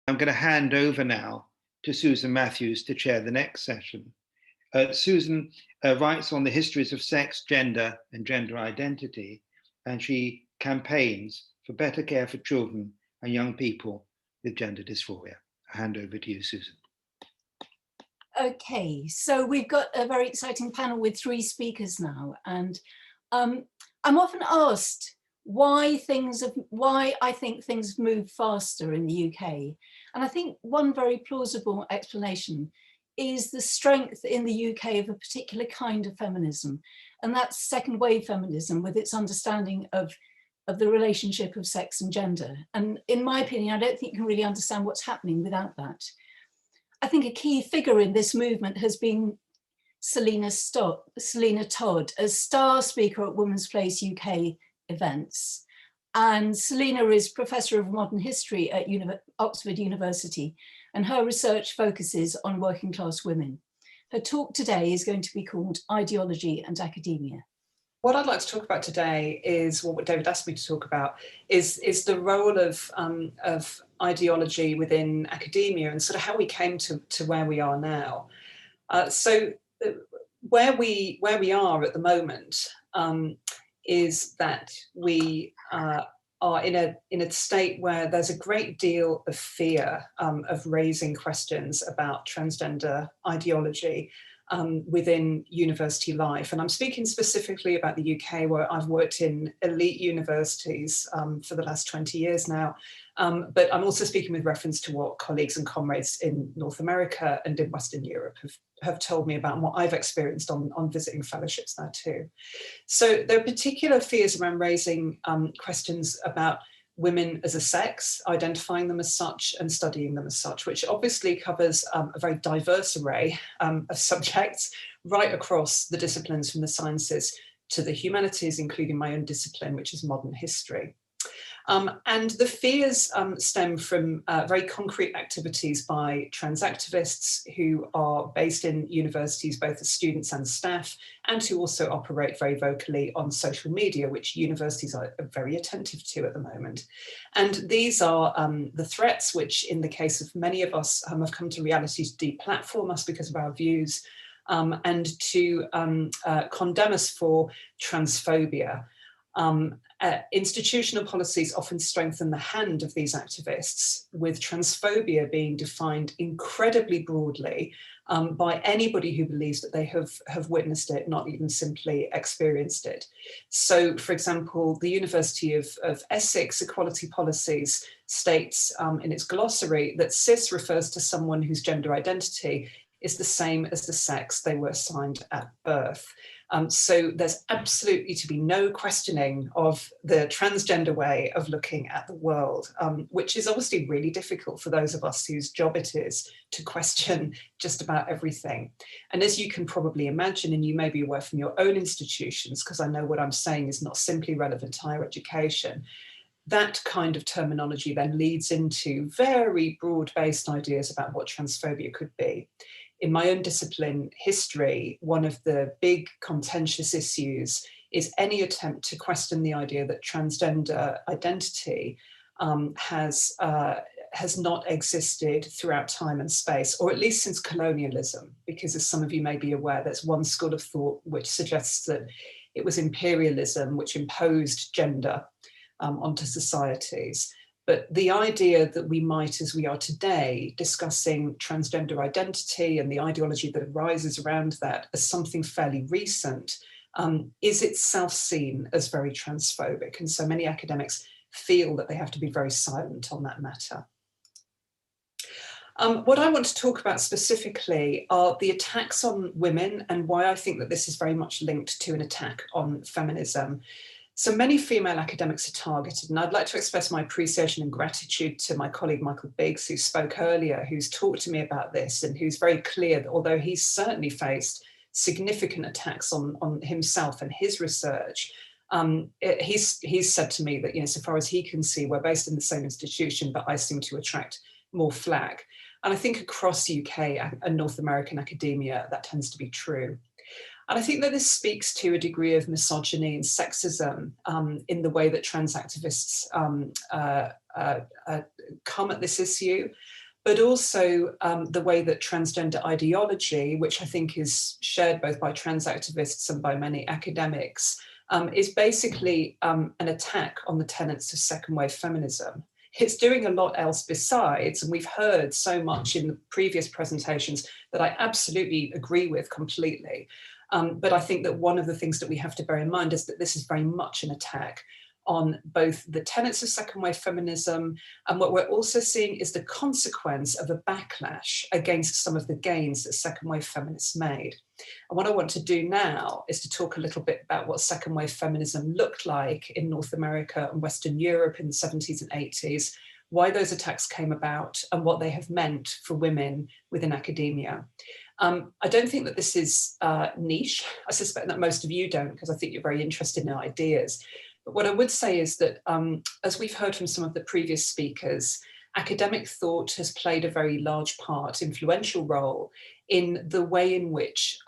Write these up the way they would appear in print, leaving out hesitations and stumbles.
I'm going to hand over now to Susan Matthews to chair the next session. Susan writes on the histories of sex, gender, and gender identity, and she campaigns for better care for children and young people with gender dysphoria. I hand over to you, Susan. Okay, so we've got a very exciting panel with 3 speakers now, and I'm often asked why I think things move faster in the UK. And I think one very plausible explanation is the strength in the UK of a particular kind of feminism, and that's second wave feminism with its understanding of the relationship of sex and gender. And in my opinion, I don't think you can really understand what's happening without that. I think a key figure in this movement has been Selina Todd, a star speaker at Women's Place UK events. And Selina is Professor of Modern History at Oxford University, and her research focuses on working class women. Her talk today is going to be called Ideology and Academia. What I'd like to talk about today is what David asked me to talk about, is the role of ideology within academia and sort of how we came to where we are now. Where we are at the moment is that we are in a state where there's a great deal of fear of raising questions about transgender ideology within university life. And I'm speaking specifically about the UK, where I've worked in elite universities for the last 20 years now. But I'm also speaking with reference to what colleagues and comrades in North America and in Western Europe have told me about, and what I've experienced on visiting fellowships there too. So there are particular fears around raising questions about women as a sex, identifying them as such and studying them as such, which obviously covers a very diverse array of subjects right across the disciplines, from the sciences to the humanities, including my own discipline, which is modern history. And the fears stem from very concrete activities by trans activists who are based in universities, both as students and staff, and who also operate very vocally on social media, which universities are very attentive to at the moment. And these are the threats which, in the case of many of us, have come to reality to deplatform us because of our views, and to condemn us for transphobia. Institutional policies often strengthen the hand of these activists, with transphobia being defined incredibly broadly by anybody who believes that they have witnessed it, not even simply experienced it. So, for example, the University of Essex Equality Policies states in its glossary that cis refers to someone whose gender identity is the same as the sex they were assigned at birth. So there's absolutely to be no questioning of the transgender way of looking at the world, which is obviously really difficult for those of us whose job it is to question just about everything. And as you can probably imagine, and you may be aware from your own institutions, because I know what I'm saying is not simply relevant to higher education, that kind of terminology then leads into very broad-based ideas about what transphobia could be. In my own discipline, history, one of the big contentious issues is any attempt to question the idea that transgender identity has not existed throughout time and space, or at least since colonialism, because as some of you may be aware, there's one school of thought which suggests that it was imperialism which imposed gender onto societies. But the idea that we might, as we are today, discussing transgender identity and the ideology that arises around that as something fairly recent, is itself seen as very transphobic. And so many academics feel that they have to be very silent on that matter. What I want to talk about specifically are the attacks on women, and why I think that this is very much linked to an attack on feminism. So many female academics are targeted, and I'd like to express my appreciation and gratitude to my colleague Michael Biggs, who spoke earlier, who's talked to me about this, and who's very clear that although he's certainly faced significant attacks on himself and his research, he's said to me that, you know, so far as he can see, we're based in the same institution, but I seem to attract more flack. And I think across UK and North American academia, that tends to be true. And I think that this speaks to a degree of misogyny and sexism in the way that trans activists come at this issue, but also the way that transgender ideology, which I think is shared both by trans activists and by many academics, is basically an attack on the tenets of second wave feminism. It's doing a lot else besides, and we've heard so much in the previous presentations that I absolutely agree with completely. But I think that one of the things that we have to bear in mind is that this is very much an attack on both the tenets of second wave feminism, and what we're also seeing is the consequence of a backlash against some of the gains that second wave feminists made. And what I want to do now is to talk a little bit about what second wave feminism looked like in North America and Western Europe in the 70s and 80s, why those attacks came about, and what they have meant for women within academia. I don't think that this is niche. I suspect that most of you don't, because I think you're very interested in ideas. But what I would say is that, as we've heard from some of the previous speakers, academic thought has played a very large part, influential role, in the way in which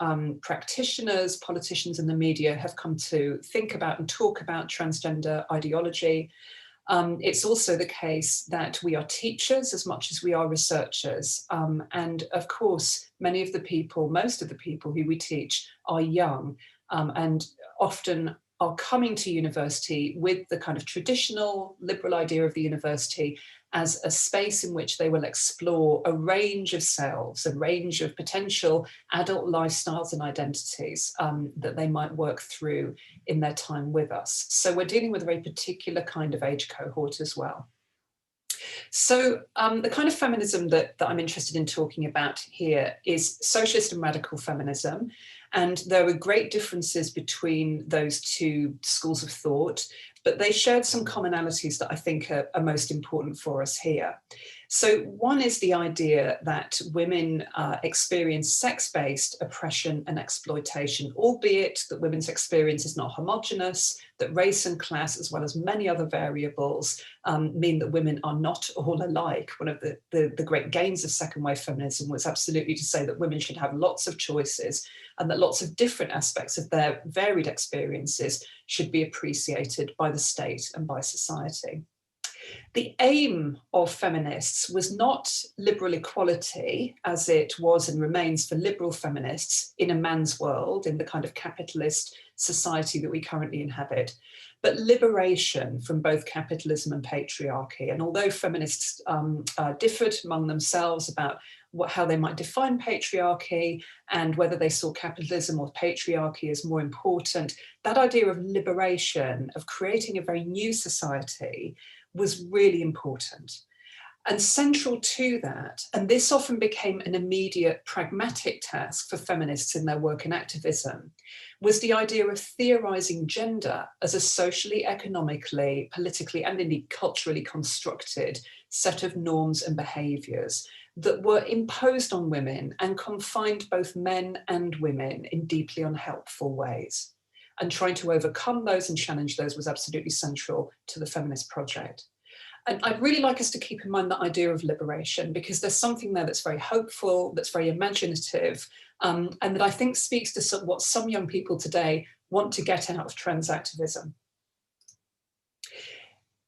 practitioners, politicians and the media have come to think about and talk about transgender ideology. It's also the case that we are teachers as much as we are researchers. And of course, many of the people, most of the people who we teach are young and often are coming to university with the kind of traditional liberal idea of the university as a space in which they will explore a range of selves, a range of potential adult lifestyles and identities that they might work through in their time with us. So we're dealing with a very particular kind of age cohort as well. So the kind of feminism that I'm interested in talking about here is socialist and radical feminism. And there were great differences between those two schools of thought, but they shared some commonalities that I think are most important for us here. So one is the idea that women experience sex-based oppression and exploitation, albeit that women's experience is not homogenous, that race and class, as well as many other variables, mean that women are not all alike. One of the great gains of second wave feminism was absolutely to say that women should have lots of choices and that lots of different aspects of their varied experiences should be appreciated by the state and by society. The aim of feminists was not liberal equality, as it was and remains for liberal feminists in a man's world, in the kind of capitalist society that we currently inhabit, but liberation from both capitalism and patriarchy. And although feminists differed among themselves about how they might define patriarchy and whether they saw capitalism or patriarchy as more important, that idea of liberation, of creating a very new society, was really important. And central to that, and this often became an immediate pragmatic task for feminists in their work in activism, was the idea of theorizing gender as a socially, economically, politically, and indeed culturally constructed set of norms and behaviors that were imposed on women and confined both men and women in deeply unhelpful ways. And trying to overcome those and challenge those was absolutely central to the feminist project. And I'd really like us to keep in mind the idea of liberation, because there's something there that's very hopeful, that's very imaginative, and that I think speaks to what some young people today want to get out of trans activism.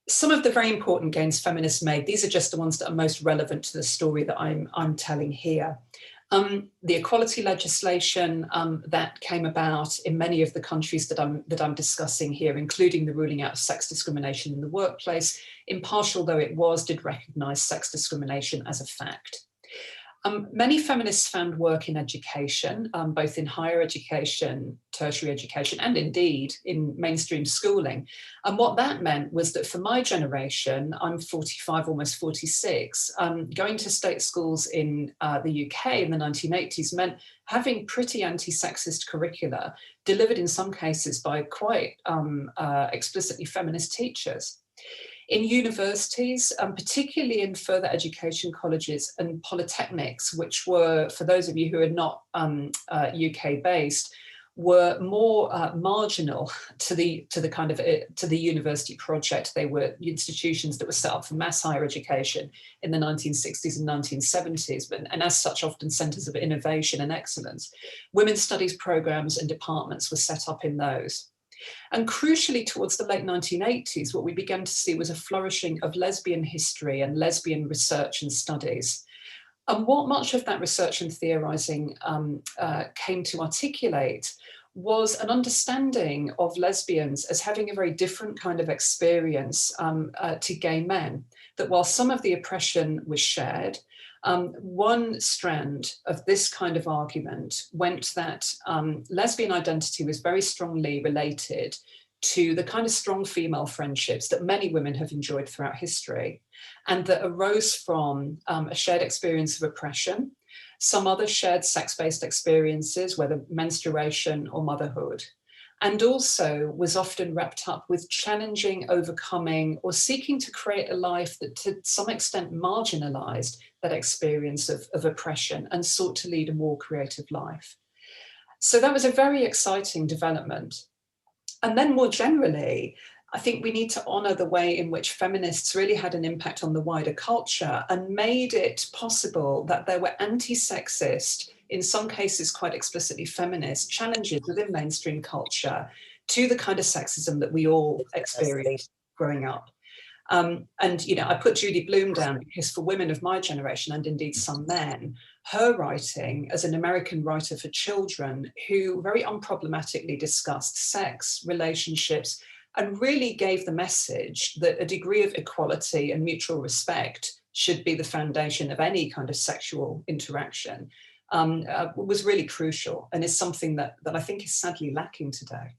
Some of the very important gains feminists made, these are just the ones that are most relevant to the story that I'm telling here. The equality legislation that came about in many of the countries that I'm discussing here, including the ruling out of sex discrimination in the workplace, impartial though it was, did recognise sex discrimination as a fact. Many feminists found work in education, both in higher education, tertiary education, and indeed in mainstream schooling. And what that meant was that for my generation, I'm 45, almost 46, going to state schools in the UK in the 1980s meant having pretty anti-sexist curricula delivered in some cases by quite explicitly feminist teachers. In universities, particularly in further education colleges and polytechnics, which were, for those of you who are not UK based, were more marginal to the university project. They were institutions that were set up for mass higher education in the 1960s and 1970s, and as such often centres of innovation and excellence. Women's studies programmes and departments were set up in those. And crucially, towards the late 1980s, what we began to see was a flourishing of lesbian history and lesbian research and studies. And what much of that research and theorizing came to articulate was an understanding of lesbians as having a very different kind of experience to gay men, that while some of the oppression was shared, one strand of this kind of argument went that lesbian identity was very strongly related to the kind of strong female friendships that many women have enjoyed throughout history, and that arose from a shared experience of oppression, some other shared sex-based experiences, whether menstruation or motherhood, and also was often wrapped up with challenging, overcoming, or seeking to create a life that to some extent marginalized that experience of oppression and sought to lead a more creative life. So that was a very exciting development. And then more generally, I think we need to honor the way in which feminists really had an impact on the wider culture and made it possible that there were anti-sexist, in some cases quite explicitly feminist, challenges within mainstream culture to the kind of sexism that we all experienced growing up. And, you know, I put Judy Blume down because for women of my generation, and indeed some men, her writing as an American writer for children who very unproblematically discussed sex, relationships, and really gave the message that a degree of equality and mutual respect should be the foundation of any kind of sexual interaction, was really crucial and is something that I think is sadly lacking today.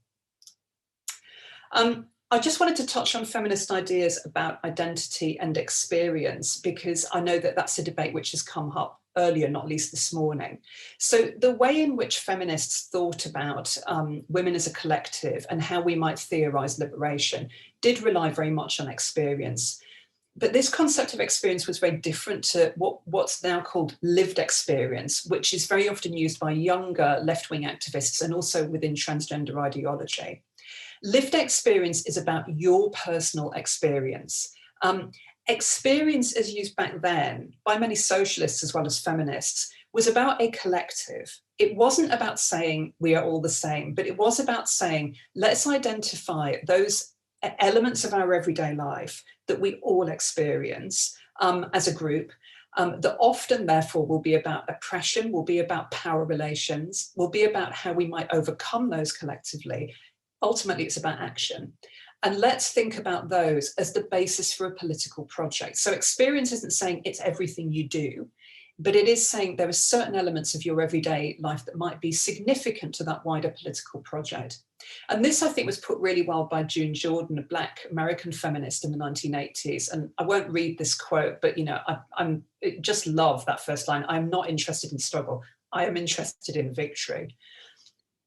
I just wanted to touch on feminist ideas about identity and experience, because I know that that's a debate which has come up earlier, not least this morning. So the way in which feminists thought about women as a collective and how we might theorize liberation did rely very much on experience. But this concept of experience was very different to what's now called lived experience, which is very often used by younger left-wing activists and also within transgender ideology. Lived experience is about your personal experience. Experience, as used back then by many socialists as well as feminists, was about a collective. It wasn't about saying we are all the same, but it was about saying, let's identify those elements of our everyday life that we all experience as a group, that often therefore will be about oppression, will be about power relations, will be about how we might overcome those collectively. Ultimately, it's about action. And let's think about those as the basis for a political project. So experience isn't saying it's everything you do, but it is saying there are certain elements of your everyday life that might be significant to that wider political project. And this, I think, was put really well by June Jordan, a Black American feminist in the 1980s. And I won't read this quote, but you know, I just love that first line. I'm not interested in struggle. I am interested in victory.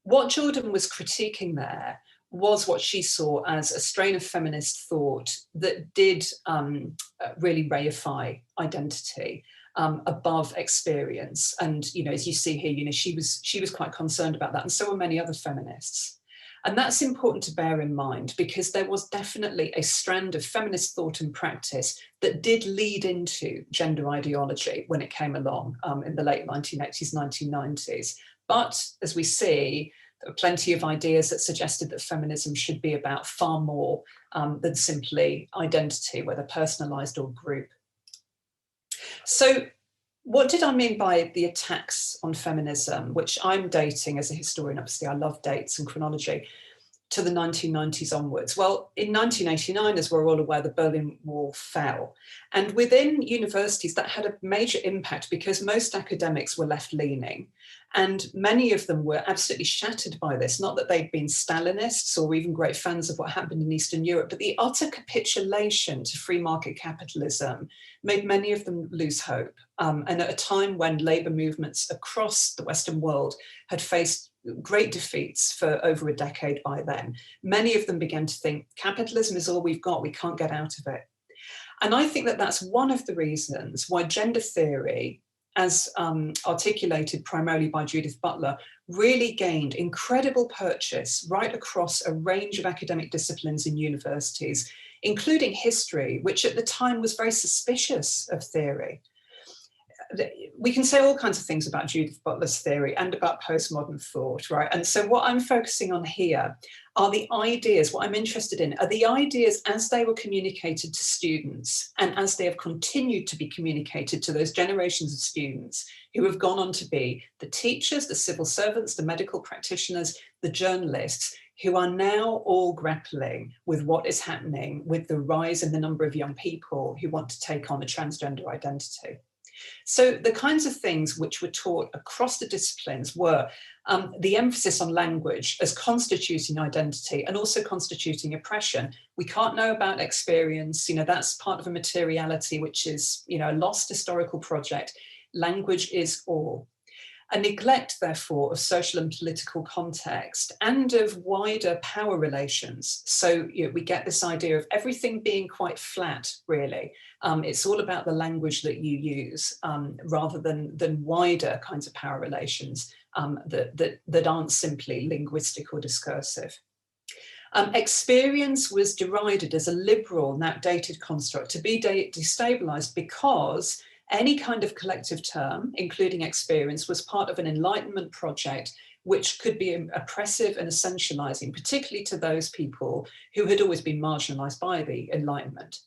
What Jordan was critiquing there was what she saw as a strain of feminist thought that did really reify identity above experience. And, you know, as you see here, you know, she was quite concerned about that, and so were many other feminists. And that's important to bear in mind, because there was definitely a strand of feminist thought and practice that did lead into gender ideology when it came along in the late 1980s, 1990s. But as we see, there were plenty of ideas that suggested that feminism should be about far more than simply identity, whether personalized or group. So what did I mean by the attacks on feminism, which I'm dating as a historian? Obviously, I love dates and chronology, to the 1990s onwards. Well, in 1989, as we're all aware, the Berlin Wall fell. And within universities, that had a major impact because most academics were left-leaning. And many of them were absolutely shattered by this, not that they'd been Stalinists or even great fans of what happened in Eastern Europe, but the utter capitulation to free market capitalism made many of them lose hope. And at a time when labour movements across the Western world had faced great defeats for over a decade by then, many of them began to think capitalism is all we've got, we can't get out of it. And I think that that's one of the reasons why gender theory, as articulated primarily by Judith Butler, really gained incredible purchase right across a range of academic disciplines in universities, including history, which at the time was very suspicious of theory. we can say all kinds of things about Judith Butler's theory and about postmodern thought, right? And so what I'm focusing on here are the ideas. What I'm interested in are the ideas as they were communicated to students and as they have continued to be communicated to those generations of students who have gone on to be the teachers, the civil servants, the medical practitioners, the journalists, who are now all grappling with what is happening with the rise in the number of young people who want to take on a transgender identity. So the kinds of things which were taught across the disciplines were the emphasis on language as constituting identity and also constituting oppression. We can't know about experience, that's part of a materiality which is, a lost historical project. Language is all. A neglect, therefore, of social and political context and of wider power relations. So we get this idea of everything being quite flat, really. It's all about the language that you use rather than wider kinds of power relations that aren't simply linguistic or discursive. Experience was derided as a liberal and outdated construct to be destabilised because any kind of collective term, including experience, was part of an Enlightenment project which could be oppressive and essentialising, particularly to those people who had always been marginalised by the Enlightenment.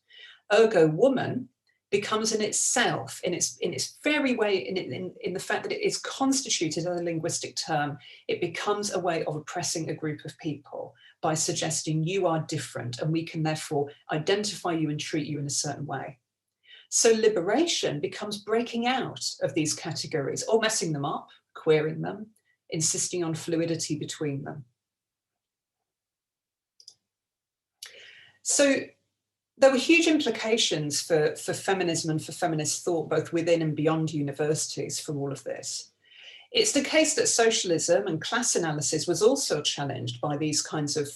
Ergo, woman becomes in itself, in its very way, in the fact that it is constituted as a linguistic term, it becomes a way of oppressing a group of people by suggesting you are different and we can therefore identify you and treat you in a certain way. So liberation becomes breaking out of these categories or messing them up, queering them, insisting on fluidity between them. So there were huge implications for feminism and for feminist thought, both within and beyond universities, from all of this. It's the case that socialism and class analysis was also challenged by these kinds of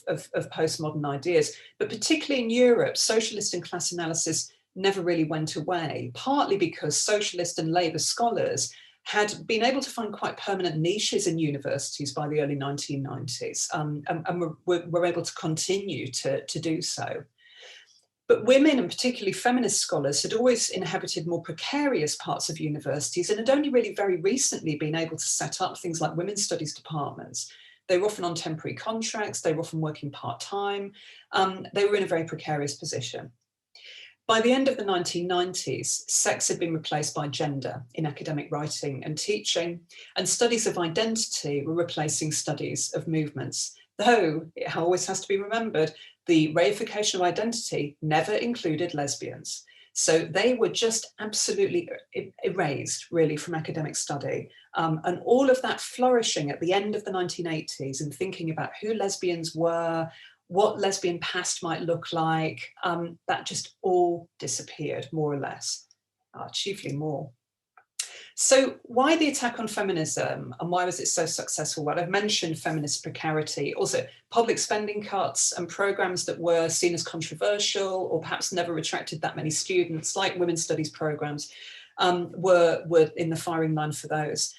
postmodern ideas, but particularly in Europe, socialist and class analysis never really went away, partly because socialist and Labour scholars had been able to find quite permanent niches in universities by the early 1990s and were able to continue to do so. But women, and particularly feminist scholars, had always inhabited more precarious parts of universities and had only really very recently been able to set up things like women's studies departments. They were often on temporary contracts, they were often working part-time, they were in a very precarious position. By the end of the 1990s, sex had been replaced by gender in academic writing and teaching, and studies of identity were replacing studies of movements. Though, it always has to be remembered, the reification of identity never included lesbians. So they were just absolutely erased, really, from academic study. And all of that flourishing at the end of the 1980s and thinking about who lesbians were, what lesbian past might look like, that just all disappeared, more or less, chiefly more. So why the attack on feminism and why was it so successful? Well, I've mentioned feminist precarity, also public spending cuts and programs that were seen as controversial or perhaps never attracted that many students, like women's studies programs, were in the firing line for those.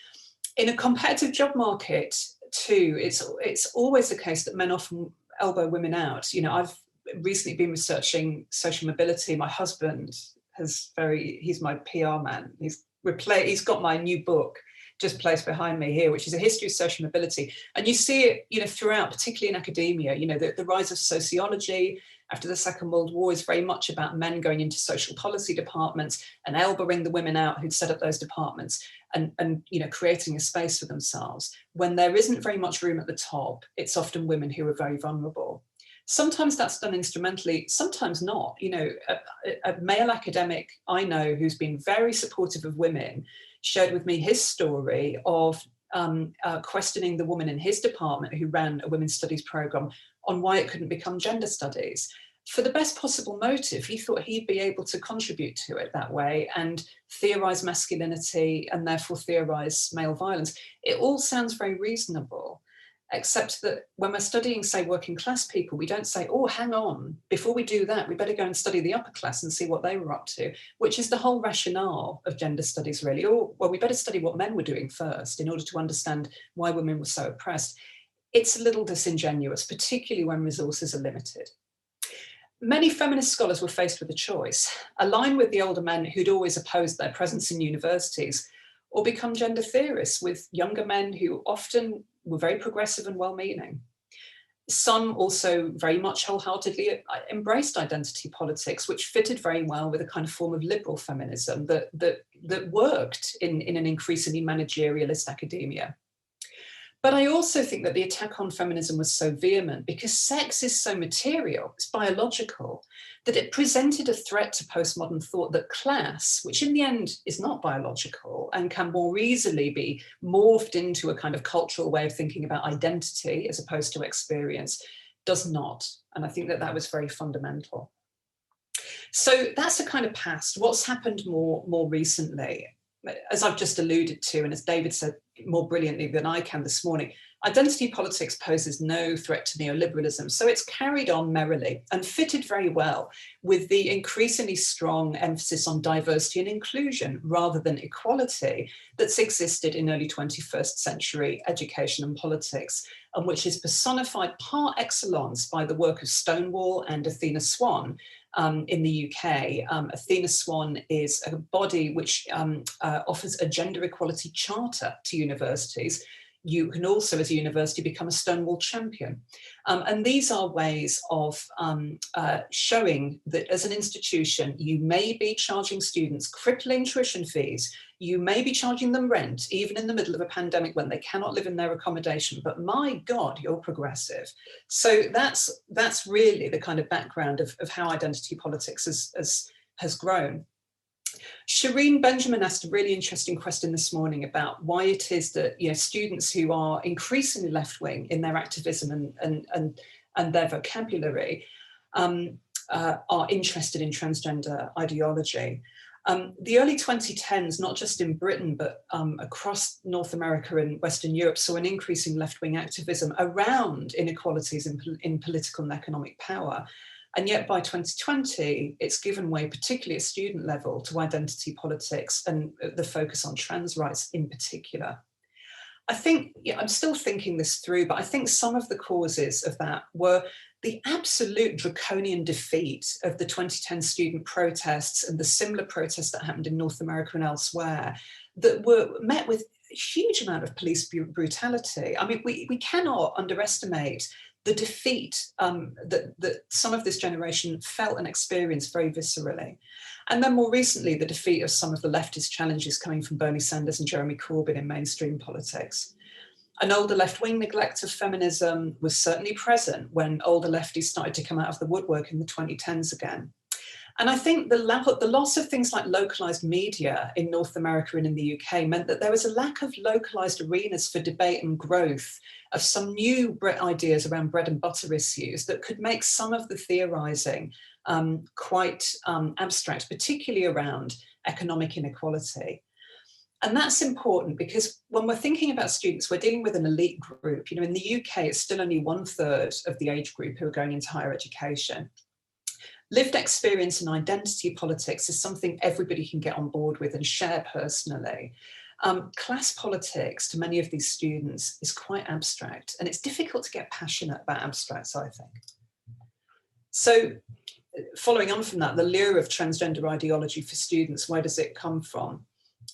In a competitive job market too, it's always the case that men often elbow women out. I've recently been researching social mobility. My husband he's my PR man. He's got my new book just placed behind me here, which is a history of social mobility. And you see it, throughout, particularly in academia, the rise of sociology after the Second World War is very much about men going into social policy departments and elbowing the women out who'd set up those departments and creating a space for themselves. When there isn't very much room at the top, it's often women who are very vulnerable. Sometimes that's done instrumentally, sometimes not. A male academic I know who's been very supportive of women shared with me his story of questioning the woman in his department who ran a women's studies program on why it couldn't become gender studies. For the best possible motive, he thought he'd be able to contribute to it that way and theorise masculinity and therefore theorise male violence. It all sounds very reasonable. Except that when we're studying, say, working class people, we don't say, oh, hang on, before we do that, we better go and study the upper class and see what they were up to, which is the whole rationale of gender studies, really. Oh, well, we better study what men were doing first in order to understand why women were so oppressed. It's a little disingenuous, particularly when resources are limited. Many feminist scholars were faced with a choice: align with the older men who'd always opposed their presence in universities, or become gender theorists with younger men who often were very progressive and well-meaning. Some also very much wholeheartedly embraced identity politics, which fitted very well with a kind of form of liberal feminism that worked in an increasingly managerialist academia. But I also think that the attack on feminism was so vehement because sex is so material, it's biological, that it presented a threat to postmodern thought that class, which in the end is not biological and can more easily be morphed into a kind of cultural way of thinking about identity as opposed to experience, does not. And I think that that was very fundamental. So that's a kind of past. What's happened more recently? As I've just alluded to, and as David said more brilliantly than I can this morning, identity politics poses no threat to neoliberalism. So it's carried on merrily and fitted very well with the increasingly strong emphasis on diversity and inclusion rather than equality that's existed in early 21st century education and politics, and which is personified par excellence by the work of Stonewall and Athena Swan, in the UK. Athena Swan is a body which offers a gender equality charter to universities. You can also, as a university, become a Stonewall champion. And these are ways of showing that as an institution, you may be charging students crippling tuition fees, you may be charging them rent, even in the middle of a pandemic when they cannot live in their accommodation, but my God, you're progressive. So that's really the kind of background of how identity politics has grown. Shireen Benjamin asked a really interesting question this morning about why it is that, you know, students who are increasingly left-wing in their activism and their vocabulary are interested in transgender ideology. The early 2010s, not just in Britain, but across North America and Western Europe, saw an increasing left-wing activism around inequalities in political and economic power. And yet by 2020, it's given way, particularly at student level, to identity politics and the focus on trans rights in particular. I think, yeah, I'm still thinking this through, but I think some of the causes of that were the absolute draconian defeat of the 2010 student protests and the similar protests that happened in North America and elsewhere that were met with a huge amount of police brutality. I mean, we cannot underestimate the defeat that some of this generation felt and experienced very viscerally. And then more recently, the defeat of some of the leftist challenges coming from Bernie Sanders and Jeremy Corbyn in mainstream politics. An older left-wing neglect of feminism was certainly present when older lefties started to come out of the woodwork in the 2010s again. And I think the loss of things like localised media in North America and in the UK meant that there was a lack of localised arenas for debate and growth of some new ideas around bread and butter issues that could make some of the theorising quite abstract, particularly around economic inequality. And that's important because when we're thinking about students, we're dealing with an elite group. You know, in the UK, it's still only 1/3 of the age group who are going into higher education. Lived experience and identity politics is something everybody can get on board with and share personally. Class politics to many of these students is quite abstract, and it's difficult to get passionate about abstracts, I think. So following on from that, the lure of transgender ideology for students, where does it come from?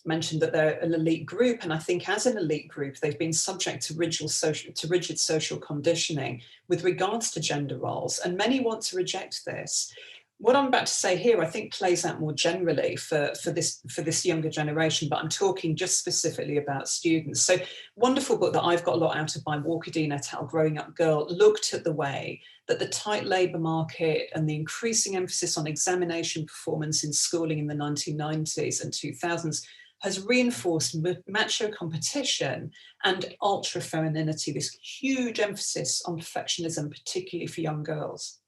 Mentioned that they're an elite group, and I think as an elite group, they've been subject to rigid social conditioning with regards to gender roles, and many want to reject this. What I'm about to say here, I think, plays out more generally for this younger generation, but I'm talking just specifically about students. So, wonderful book that I've got a lot out of by Walker Dean et al., Growing Up Girl, looked at the way that the tight labour market and the increasing emphasis on examination performance in schooling in the 1990s and 2000s has reinforced macho competition and ultra femininity, this huge emphasis on perfectionism, particularly for young girls.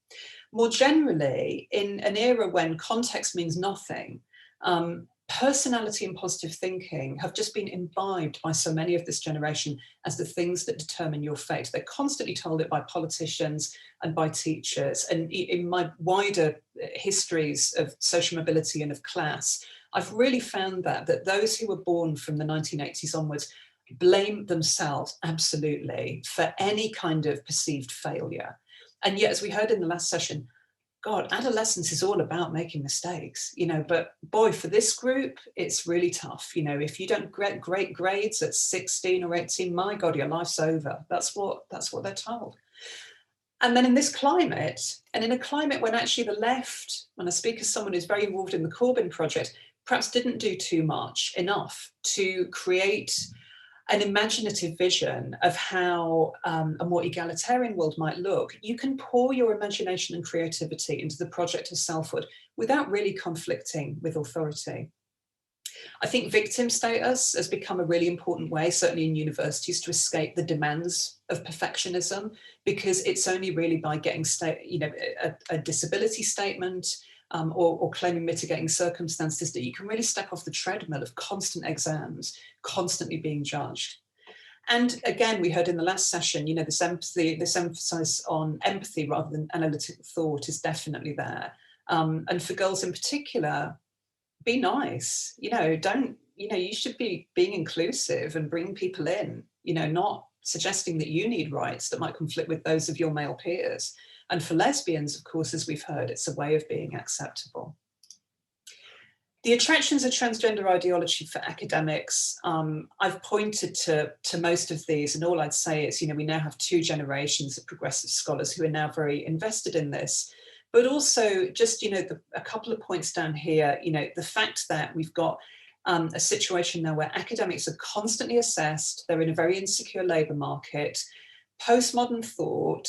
More generally, in an era when context means nothing, personality and positive thinking have just been imbibed by so many of this generation as the things that determine your fate. They're constantly told it by politicians and by teachers. And in my wider histories of social mobility and of class, I've really found that those who were born from the 1980s onwards blame themselves absolutely for any kind of perceived failure. And yet, as we heard in the last session, God, adolescence is all about making mistakes, you know, but boy, for this group, it's really tough. You know, if you don't get great grades at 16 or 18, my God, your life's over. That's what they're told. And then in this climate, and in a climate when actually the left, when I speak as someone who's very involved in the Corbyn project, perhaps didn't do enough to create an imaginative vision of how a more egalitarian world might look, you can pour your imagination and creativity into the project of selfhood without really conflicting with authority. I think victim status has become a really important way, certainly in universities, to escape the demands of perfectionism, because it's only really by getting a disability statement or claiming mitigating circumstances that you can really step off the treadmill of constant exams, constantly being judged. And again, we heard in the last session, you know, this emphasis on empathy rather than analytical thought is definitely there. And for girls in particular, be nice, you know, you should be being inclusive and bringing people in, you know, not suggesting that you need rights that might conflict with those of your male peers. And for lesbians, of course, as we've heard, it's a way of being acceptable. The attractions of transgender ideology for academics, I've pointed to most of these, and all I'd say is, you know, we now have 2 generations of progressive scholars who are now very invested in this. But also just, you know, a couple of points down here, you know, the fact that we've got a situation now where academics are constantly assessed, they're in a very insecure labour market. Postmodern thought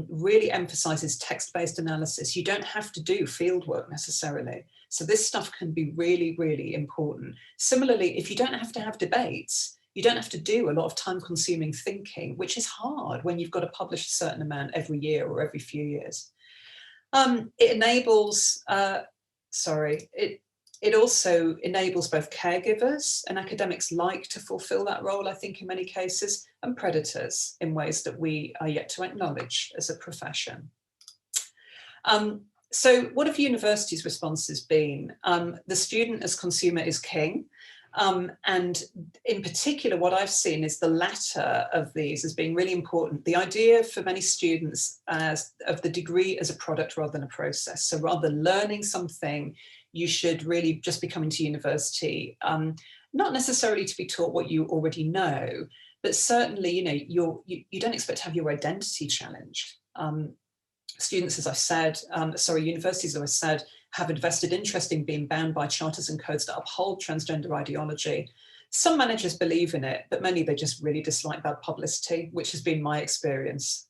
really emphasises text-based analysis. You don't have to do fieldwork necessarily. So this stuff can be really, really important. Similarly, if you don't have to have debates, you don't have to do a lot of time-consuming thinking, which is hard when you've got to publish a certain amount every year or every few years. It enables, it also enables both caregivers, and academics like to fulfill that role, I think, in many cases, and predators in ways that we are yet to acknowledge as a profession. So what have universities' responses been? The student as consumer is king. And in particular, what I've seen is the latter of these as being really important. The idea for many students of the degree as a product rather than a process. So rather than learning something, you should really just be coming to university, not necessarily to be taught what you already know, but certainly, you know, you don't expect to have your identity challenged. Students, as I said, universities, as I said, have a vested interest in being bound by charters and codes that uphold transgender ideology. Some managers believe in it, but many, they just really dislike bad publicity, which has been my experience.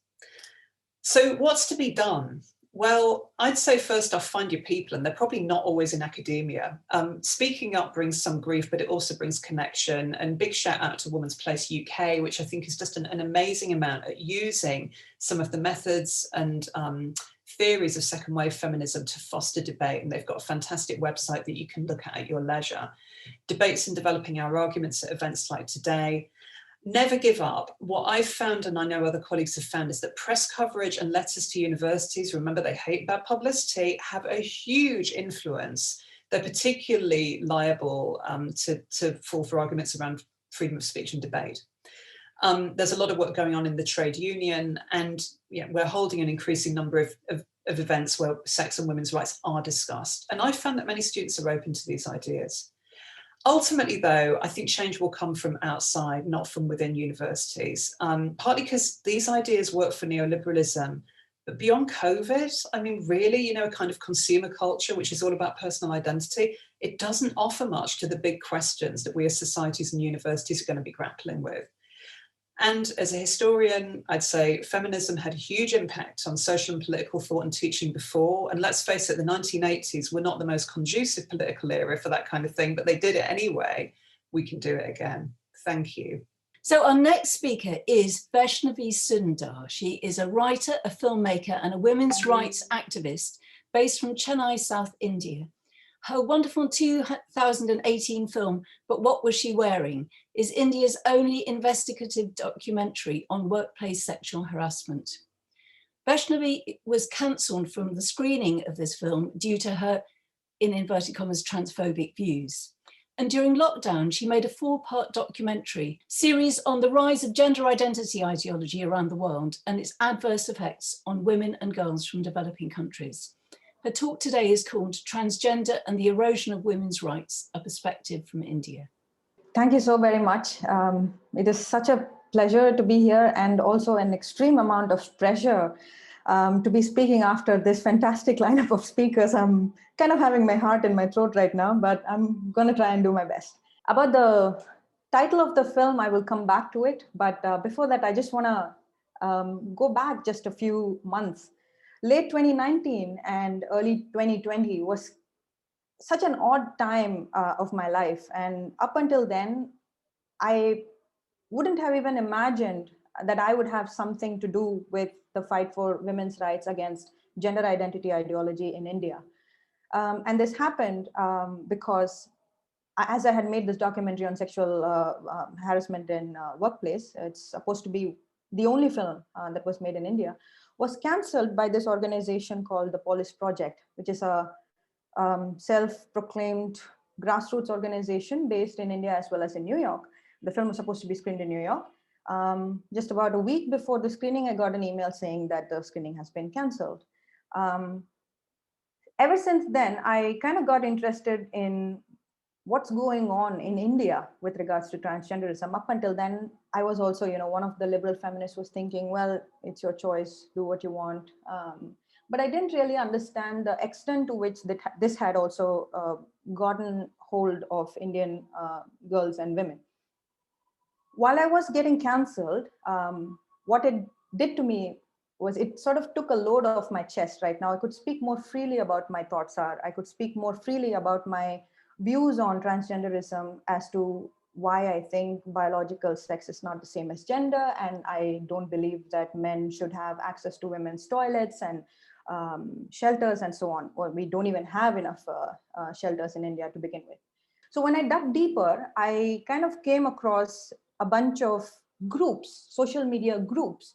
So what's to be done? Well, I'd say first off, find your people, and they're probably not always in academia. Speaking up brings some grief, but it also brings connection. And big shout out to Women's Place UK, which I think is just an amazing amount at using some of the methods and theories of second wave feminism to foster debate. And they've got a fantastic website that you can look at your leisure. Debates and developing our arguments at events like today. Never give up. What I've found, and I know other colleagues have found, is that press coverage and letters to universities, remember they hate bad publicity, have a huge influence. They're particularly liable to fall for arguments around freedom of speech and debate. There's a lot of work going on in the trade union, and we're holding an increasing number of events where sex and women's rights are discussed. And I've found that many students are open to these ideas. Ultimately, though, I think change will come from outside, not from within universities, partly because these ideas work for neoliberalism. But beyond COVID, I mean, really, you know, a kind of consumer culture, which is all about personal identity, it doesn't offer much to the big questions that we as societies and universities are going to be grappling with. And as a historian, I'd say feminism had a huge impact on social and political thought and teaching before. And let's face it, the 1980s were not the most conducive political era for that kind of thing, but they did it anyway. We can do it again. Thank you. So our next speaker is Vaishnavi Sundar. She is a writer, a filmmaker, and a women's rights activist based from Chennai, South India. Her wonderful 2018 film, But What Was She Wearing?, is India's only investigative documentary on workplace sexual harassment. Vaishnavi was cancelled from the screening of this film due to her, in inverted commas, transphobic views. And during lockdown, she made a 4-part documentary series on the rise of gender identity ideology around the world and its adverse effects on women and girls from developing countries. Her talk today is called Transgender and the Erosion of Women's Rights, a Perspective from India. Thank you so very much. It is such a pleasure to be here, and also an extreme amount of pressure to be speaking after this fantastic lineup of speakers. I'm kind of having my heart in my throat right now, but I'm going to try and do my best. About the title of the film, I will come back to it. But before that, I just want to go back just a few months. Late 2019 and early 2020 was such an odd time of my life. And up until then, I wouldn't have even imagined that I would have something to do with the fight for women's rights against gender identity ideology in India. And this happened because as I had made this documentary on sexual harassment in workplace, it's supposed to be the only film that was made in India, was cancelled by this organization called the Polis Project, which is a self-proclaimed grassroots organization based in India as well as in New York. The film was supposed to be screened in New York. Just about a week before the screening, I got an email saying that the screening has been cancelled. Ever since then, I kind of got interested in what's going on in India with regards to transgenderism. Up until then, I was also, one of the liberal feminists was thinking, well, it's your choice, do what you want. But I didn't really understand the extent to which this had also gotten hold of Indian girls and women. While I was getting cancelled, what it did to me was it sort of took a load off my chest. Right now, I could speak more freely about my thoughts. I could speak more freely about my views on transgenderism as to why I think biological sex is not the same as gender, and I don't believe that men should have access to women's toilets and shelters and so on, or we don't even have enough shelters in India to begin with. So when I dug deeper, I kind of came across a bunch of groups, social media groups,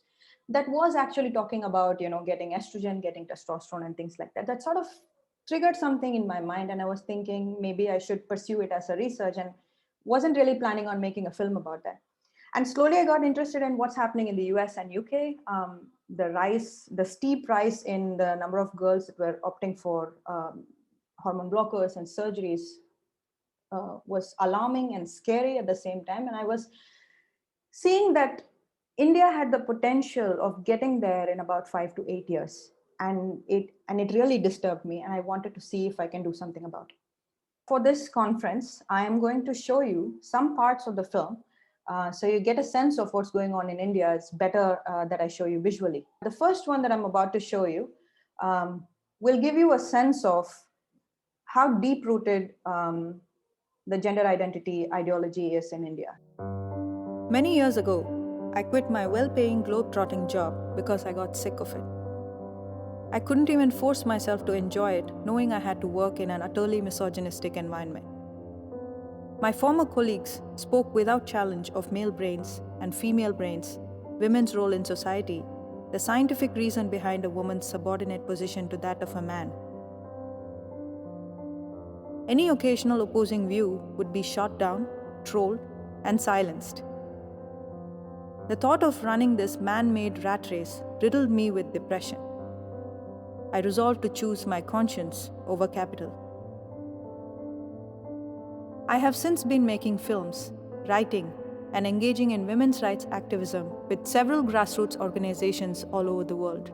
that was actually talking about, getting estrogen, getting testosterone and things like that. That sort of triggered something in my mind, and I was thinking maybe I should pursue it as a research, and wasn't really planning on making a film about that. And slowly I got interested in what's happening in the US and UK. The steep rise in the number of girls that were opting for hormone blockers and surgeries was alarming and scary at the same time. And I was seeing that India had the potential of getting there in about 5 to 8 years. And it really disturbed me, and I wanted to see if I can do something about it. For this conference, I am going to show you some parts of the film, so you get a sense of what's going on in India. It's better that I show you visually. The first one that I'm about to show you will give you a sense of how deep-rooted the gender identity ideology is in India. Many years ago, I quit my well-paying globe-trotting job because I got sick of it. I couldn't even force myself to enjoy it, knowing I had to work in an utterly misogynistic environment. My former colleagues spoke without challenge of male brains and female brains, women's role in society, the scientific reason behind a woman's subordinate position to that of a man. Any occasional opposing view would be shot down, trolled, and silenced. The thought of running this man-made rat race riddled me with depression. I resolved to choose my conscience over capital. I have since been making films, writing, and engaging in women's rights activism with several grassroots organizations all over the world.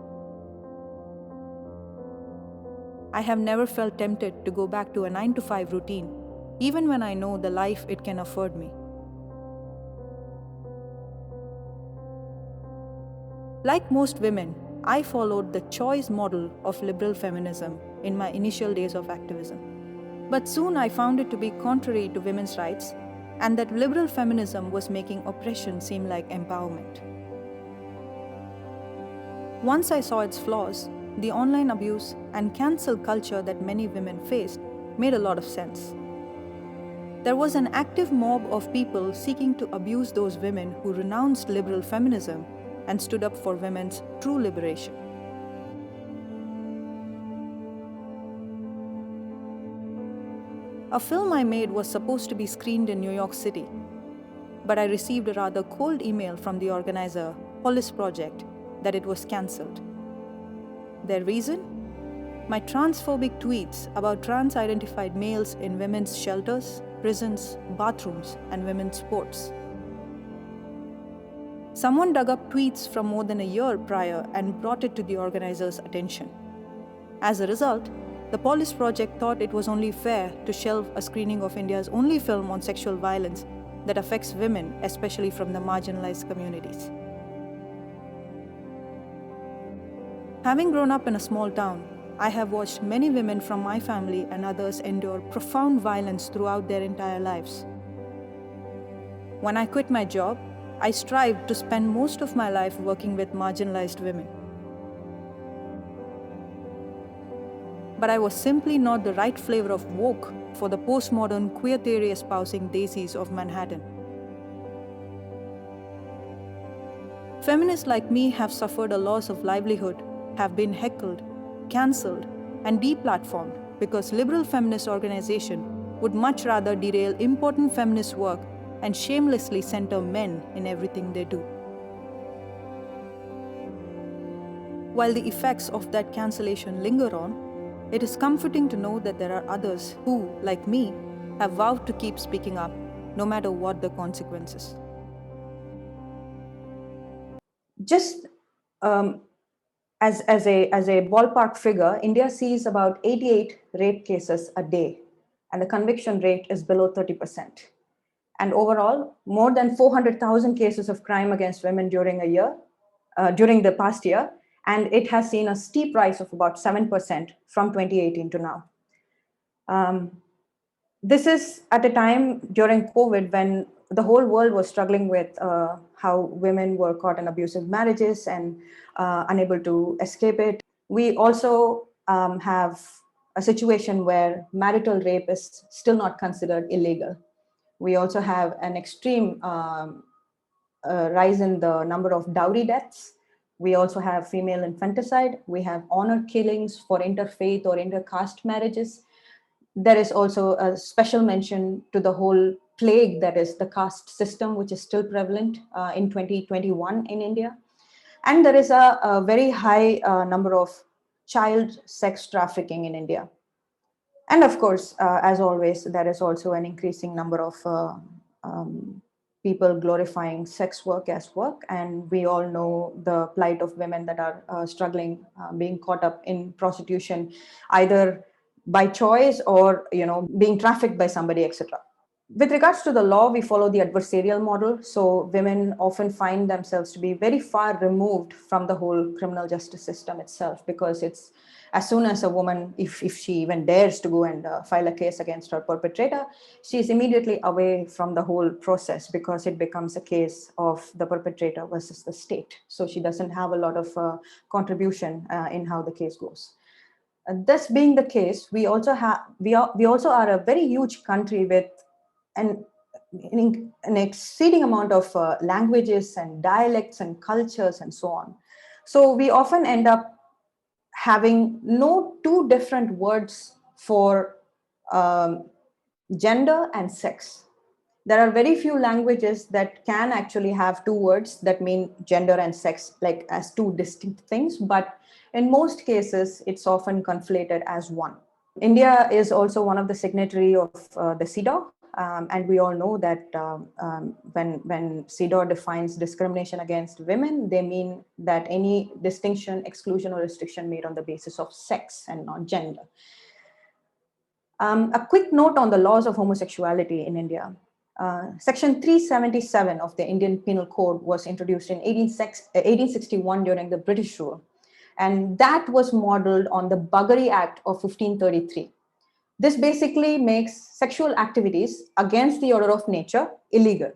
I have never felt tempted to go back to a 9-to-5 routine, even when I know the life it can afford me. Like most women, I followed the choice model of liberal feminism in my initial days of activism. But soon I found it to be contrary to women's rights, and that liberal feminism was making oppression seem like empowerment. Once I saw its flaws, the online abuse and cancel culture that many women faced made a lot of sense. There was an active mob of people seeking to abuse those women who renounced liberal feminism and stood up for women's true liberation. A film I made was supposed to be screened in New York City, but I received a rather cold email from the organizer, Polis Project, that it was cancelled. Their reason? my transphobic tweets about trans-identified males in women's shelters, prisons, bathrooms, and women's sports. Someone dug up tweets from more than a year prior and brought it to the organizers' attention. As a result, the Polis Project thought it was only fair to shelve a screening of India's only film on sexual violence that affects women, especially from the marginalized communities. Having grown up in a small town, I have watched many women from my family and others endure profound violence throughout their entire lives. When I quit my job, I strived to spend most of my life working with marginalized women. But I was simply not the right flavor of woke for the postmodern queer theory espousing daisies of Manhattan. Feminists like me have suffered a loss of livelihood, have been heckled, cancelled, and deplatformed because liberal feminist organizations would much rather derail important feminist work and shamelessly center men in everything they do. While the effects of that cancellation linger on, it is comforting to know that there are others who, like me, have vowed to keep speaking up, no matter what the consequences. Just as a ballpark figure, India sees about 88 rape cases a day, and the conviction rate is below 30%. And overall, more than 400,000 cases of crime against women during the past year, and it has seen a steep rise of about 7% from 2018 to now. This is at a time during COVID when the whole world was struggling with how women were caught in abusive marriages and unable to escape it. We also have a situation where marital rape is still not considered illegal. We also have an extreme rise in the number of dowry deaths. We also have female infanticide. We have honor killings for interfaith or intercaste marriages. There is also a special mention to the whole plague that is the caste system, which is still prevalent in 2021 in India. And there is a very high number of child sex trafficking in India. And of course, as always, there is also an increasing number of people glorifying sex work as work. And we all know the plight of women that are struggling, being caught up in prostitution, either by choice or being trafficked by somebody, etc. With regards to the law, we follow the adversarial model. So women often find themselves to be very far removed from the whole criminal justice system itself, because it's as soon as a woman, if she even dares to go and file a case against her perpetrator, she is immediately away from the whole process, because it becomes a case of the perpetrator versus the state. So she doesn't have a lot of contribution in how the case goes. This being the case, we also are a very huge country with an exceeding amount of languages and dialects and cultures and so on. So we often end up having no two different words for gender and sex. There are very few languages that can actually have two words that mean gender and sex, like as two distinct things, but in most cases, it's often conflated as one. India is also one of the signatory of the CEDAW, and we all know that when CEDAW defines discrimination against women, they mean that any distinction, exclusion, or restriction made on the basis of sex and not gender. A quick note on the laws of homosexuality in India. Section 377 of the Indian Penal Code was introduced in 1861 during the British rule. And that was modeled on the Buggery Act of 1533. This basically makes sexual activities against the order of nature illegal.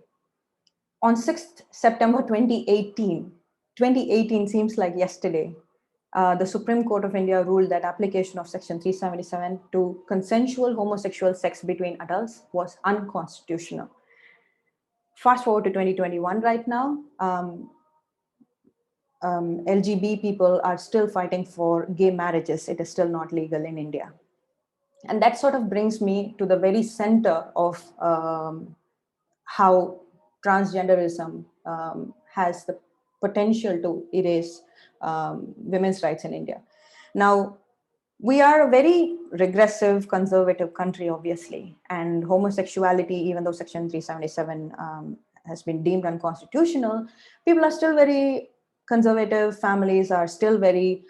On 6th September 2018 seems like yesterday, the Supreme Court of India ruled that application of Section 377 to consensual homosexual sex between adults was unconstitutional. Fast forward to 2021 right now, LGBT people are still fighting for gay marriages. It is still not legal in India. And that sort of brings me to the very center of how transgenderism has the potential to erase women's rights in India. Now, we are a very regressive, conservative country, obviously, and homosexuality, even though Section 377 has been deemed unconstitutional, people are still very conservative. Families are still very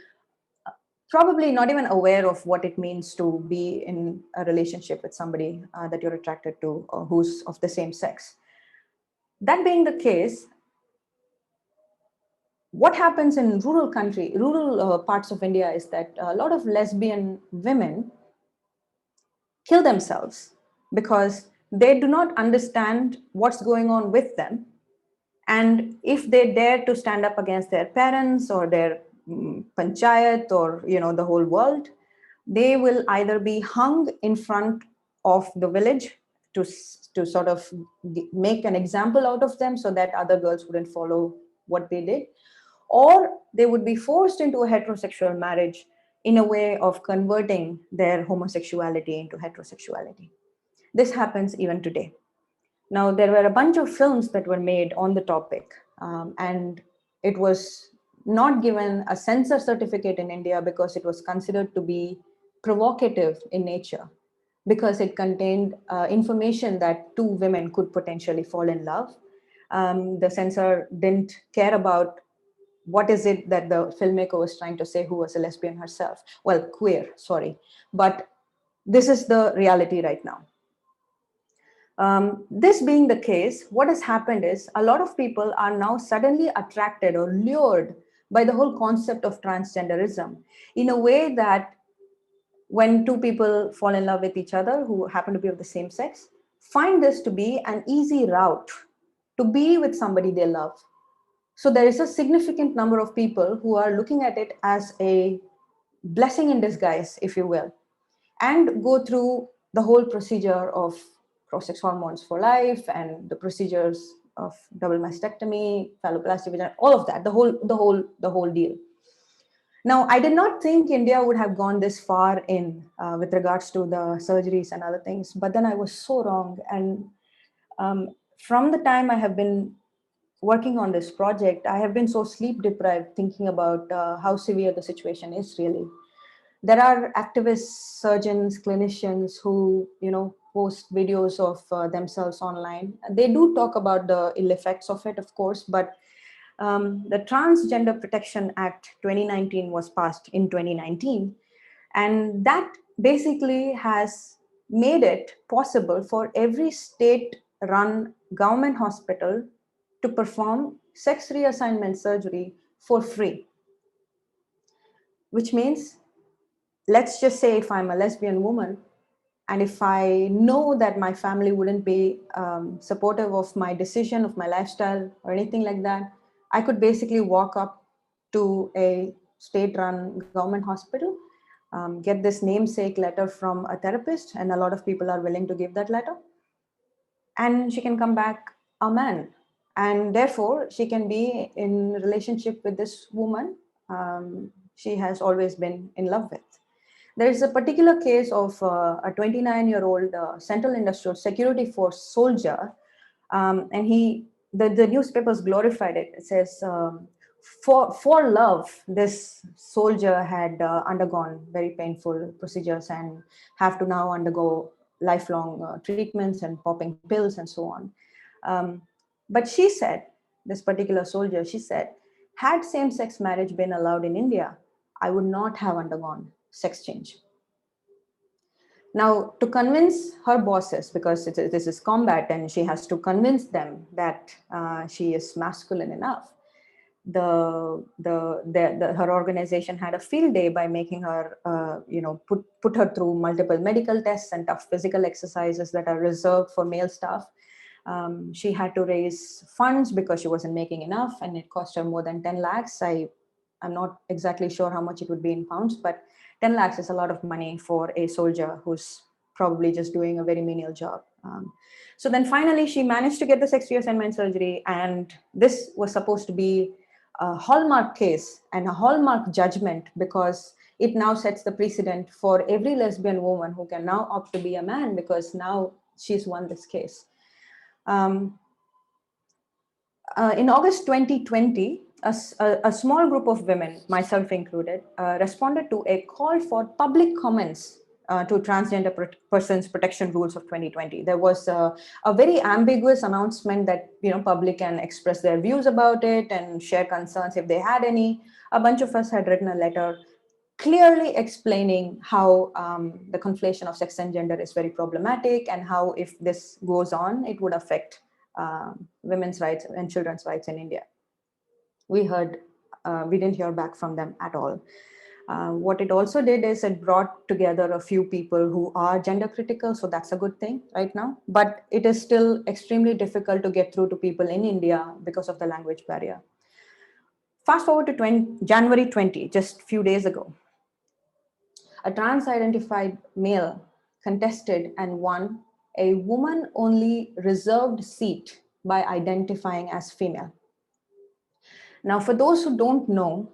probably not even aware of what it means to be in a relationship with somebody that you're attracted to or who's of the same sex. That being the case, what happens in rural parts of India is that a lot of lesbian women kill themselves because they do not understand what's going on with them. And if they dare to stand up against their parents or their panchayat or the whole world, they will either be hung in front of the village to sort of make an example out of them so that other girls wouldn't follow what they did, or they would be forced into a heterosexual marriage in a way of converting their homosexuality into heterosexuality. This happens even today. Now, there were a bunch of films that were made on the topic, and it was not given a censor certificate in India because it was considered to be provocative in nature, because it contained information that two women could potentially fall in love. The censor didn't care about what is it that the filmmaker was trying to say, who was a lesbian herself. Well, queer, sorry. But this is the reality right now. This being the case, what has happened is a lot of people are now suddenly attracted or lured by the whole concept of transgenderism in a way that when two people fall in love with each other who happen to be of the same sex, find this to be an easy route to be with somebody they love. So there is a significant number of people who are looking at it as a blessing in disguise, if you will, and go through the whole procedure of cross-sex hormones for life and the procedures of double mastectomy, phalloplasty, all of that, the whole deal. Now, I did not think India would have gone this far in with regards to the surgeries and other things, but then I was so wrong. And from the time I have been working on this project, I have been so sleep deprived thinking about how severe the situation is really. There are activists, surgeons, clinicians who, post videos of themselves online. They do talk about the ill effects of it, of course, but the Transgender Protection Act 2019 was passed in 2019. And that basically has made it possible for every state-run government hospital to perform sex reassignment surgery for free. Which means, let's just say if I'm a lesbian woman, and if I know that my family wouldn't be supportive of my decision, of my lifestyle, or anything like that, I could basically walk up to a state-run government hospital, get this namesake letter from a therapist, and a lot of people are willing to give that letter. And she can come back a man. And therefore, she can be in relationship with this woman she has always been in love with. There is a particular case of a 29-year-old Central Industrial Security Force soldier, and the newspapers glorified it. It says, for love, this soldier had undergone very painful procedures and have to now undergo lifelong treatments and popping pills and so on. But she said, this particular soldier, she said, had same-sex marriage been allowed in India, I would not have undergone sex change. Now, to convince her bosses, because this is combat and she has to convince them that she is masculine enough, her organization had a field day by making her, put her through multiple medical tests and tough physical exercises that are reserved for male staff. She had to raise funds because she wasn't making enough, and it cost her more than 10 lakhs. I'm not exactly sure how much it would be in pounds, but 10 lakhs is a lot of money for a soldier who's probably just doing a very menial job. So then finally, she managed to get the sex reassignment surgery, and this was supposed to be a hallmark case and a hallmark judgment, because it now sets the precedent for every lesbian woman who can now opt to be a man, because now she's won this case. In August 2020, a small group of women, myself included, responded to a call for public comments to transgender persons protection rules of 2020. There was a very ambiguous announcement that public can express their views about it and share concerns if they had any. A bunch of us had written a letter clearly explaining how the conflation of sex and gender is very problematic, and how if this goes on, it would affect women's rights and children's rights in India. We didn't hear back from them at all. What it also did is it brought together a few people who are gender critical, so that's a good thing right now. But it is still extremely difficult to get through to people in India because of the language barrier. Fast forward to January 20, just a few days ago. A trans-identified male contested and won a woman-only reserved seat by identifying as female. Now, for those who don't know,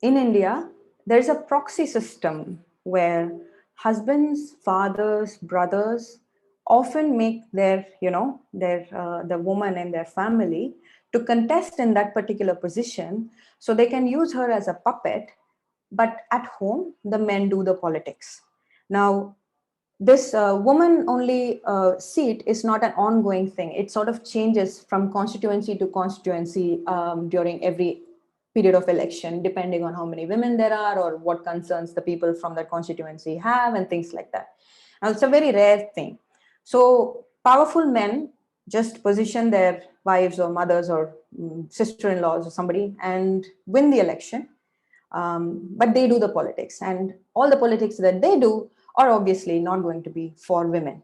in India, there's a proxy system where husbands, fathers, brothers often make the woman in their family to contest in that particular position, so they can use her as a puppet, but at home, the men do the politics. Now, this woman-only seat is not an ongoing thing. It sort of changes from constituency to constituency during every period of election, depending on how many women there are or what concerns the people from that constituency have and things like that. Now, it's a very rare thing. So powerful men just position their wives or mothers or sister-in-laws or somebody and win the election. But they do the politics, and all the politics that they do are obviously not going to be for women.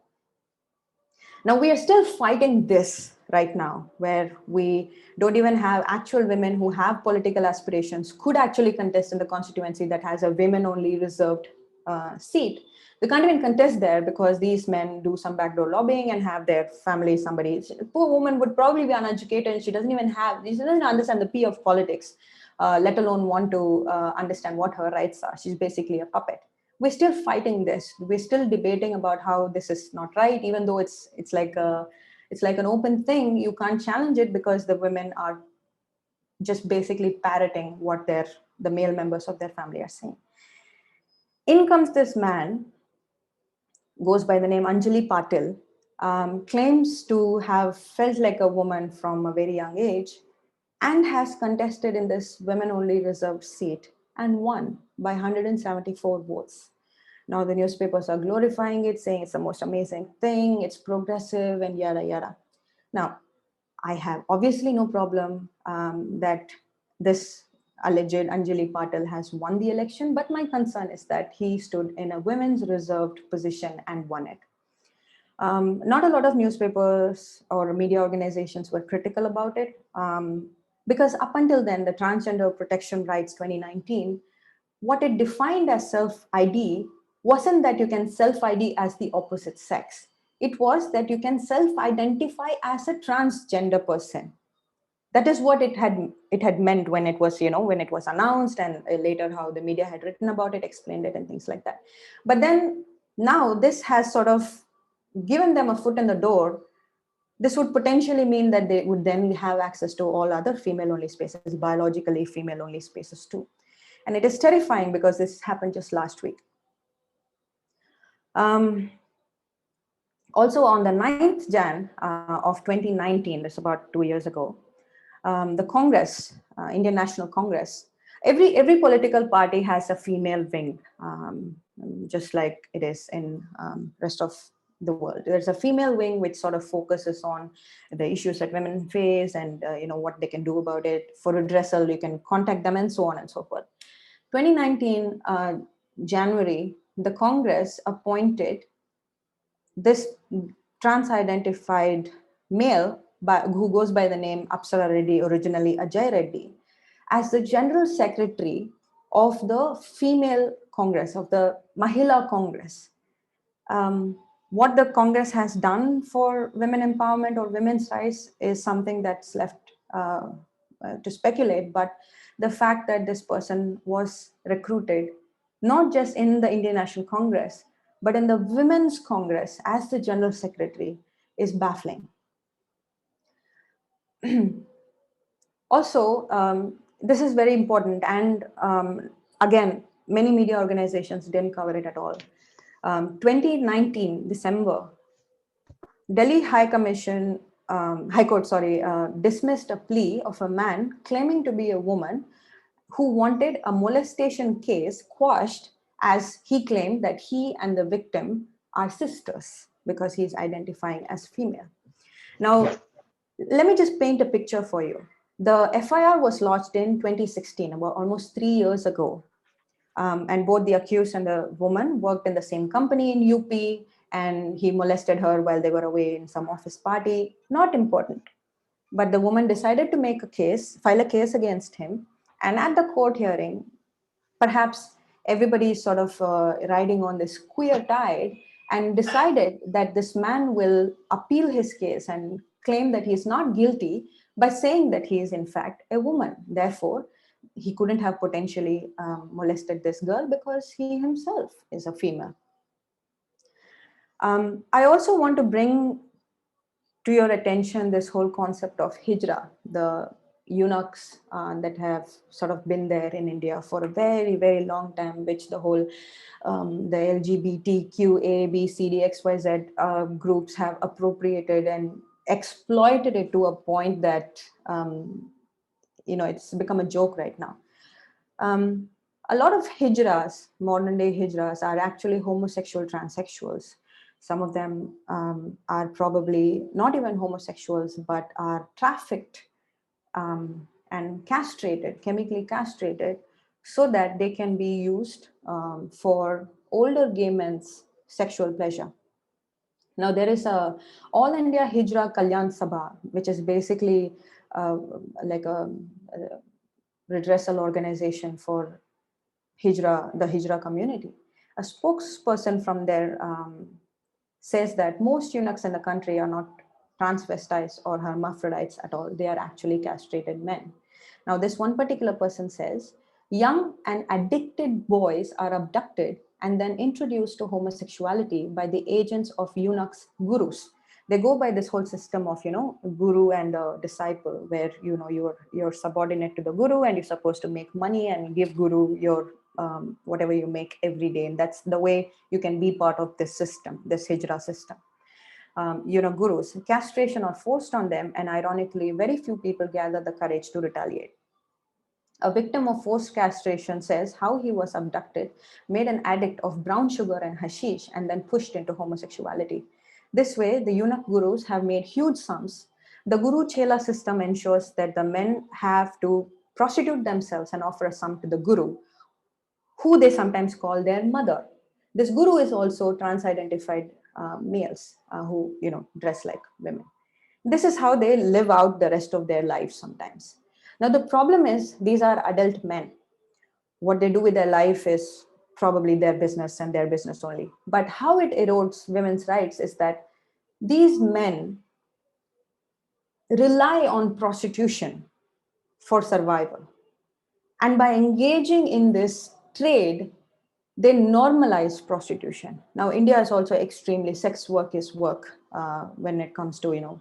Now, we are still fighting this right now, where we don't even have actual women who have political aspirations could actually contest in the constituency that has a women-only reserved seat. They can't even contest there because these men do some backdoor lobbying and have their family, somebody. Poor woman would probably be uneducated, and she doesn't understand the P of politics, let alone want to understand what her rights are. She's basically a puppet. We're still fighting this. We're still debating about how this is not right, even though it's like an open thing. You can't challenge it because the women are just basically parroting what the male members of their family are saying. In comes this man, goes by the name Anjali Patil, claims to have felt like a woman from a very young age, and has contested in this women-only reserved seat and won by 174 votes. Now the newspapers are glorifying it, saying it's the most amazing thing, it's progressive, and yada, yada. Now, I have obviously no problem that this alleged Anjali Patil has won the election, but my concern is that he stood in a women's reserved position and won it. Not a lot of newspapers or media organizations were critical about it, because up until then, the Transgender Protection Rights 2019, what it defined as self-ID wasn't that you can self-ID as the opposite sex. It was that you can self-identify as a transgender person. That is what it had meant when it was, when it was announced, and later how the media had written about it, explained it, and things like that. But then now this has sort of given them a foot in the door. This would potentially mean that they would then have access to all other female-only spaces, biologically female-only spaces too. And it is terrifying because this happened just last week. Also on the 9th Jan of 2019, that's about 2 years ago, the Congress, Indian National Congress, every political party has a female wing, just like it is in rest of the world. There's a female wing which sort of focuses on the issues that women face and what they can do about it. For redressal, you can contact them and so on and so forth. 2019 January, the Congress appointed this trans-identified male who goes by the name Apsara Reddy, originally Ajay Reddy, as the General Secretary of the Female Congress, of the Mahila Congress. What the Congress has done for women empowerment or women's rights is something that's left to speculate, but the fact that this person was recruited, not just in the Indian National Congress, but in the Women's Congress as the General Secretary, is baffling. Also, this is very important. And again, many media organizations didn't cover it at all. 2019, December, Delhi High Commission, High Court, dismissed a plea of a man claiming to be a woman who wanted a molestation case quashed, as he claimed that he and the victim are sisters because he's identifying as female. Now, let me just paint a picture for you. The FIR was lodged in 2016, about almost 3 years ago. And both the accused and the woman worked in the same company in UP, and he molested her while they were away in some office party. Not important. But the woman decided to file a case against him. And at the court hearing, perhaps everybody is sort of riding on this queer tide and decided that this man will appeal his case and claim that he is not guilty by saying that he is in fact a woman. Therefore, he couldn't have potentially molested this girl because he himself is a female. I also want to bring to your attention this whole concept of hijra, the eunuchs that have sort of been there in India for a very, very long time, which the whole, the LGBTQ, A, B, C, D, X, Y, Z groups have appropriated and exploited it to a point that, it's become a joke right now. A lot of hijras, modern day hijras, are actually homosexual transsexuals. Some of them are probably not even homosexuals, but are trafficked and castrated, chemically castrated, so that they can be used for older gay men's sexual pleasure. Now, there is a All India Hijra Kalyan Sabha, which is basically like a redressal organization for the Hijra community. A spokesperson from there says that most eunuchs in the country are not transvestites or hermaphrodites at all. They are actually castrated men. Now, this one particular person says, young and addicted boys are abducted and then introduced to homosexuality by the agents of eunuchs, gurus. They go by this whole system of, guru and a disciple, where, you're subordinate to the guru and you're supposed to make money and give guru your whatever you make every day. And that's the way you can be part of this system, this hijra system. Gurus, castration are forced on them, and ironically, very few people gather the courage to retaliate. A victim of forced castration says how he was abducted, made an addict of brown sugar and hashish, and then pushed into homosexuality. This way, the eunuch gurus have made huge sums. The guru chela system ensures that the men have to prostitute themselves and offer a sum to the guru, who they sometimes call their mother. This guru is also trans-identified males who dress like women. This is how they live out the rest of their lives sometimes. Now, the problem is these are adult men. What they do with their life is probably their business and their business only. But how it erodes women's rights is that these men rely on prostitution for survival. And by engaging in this trade, they normalize prostitution. Now, India is also extremely, sex work is work when it comes to,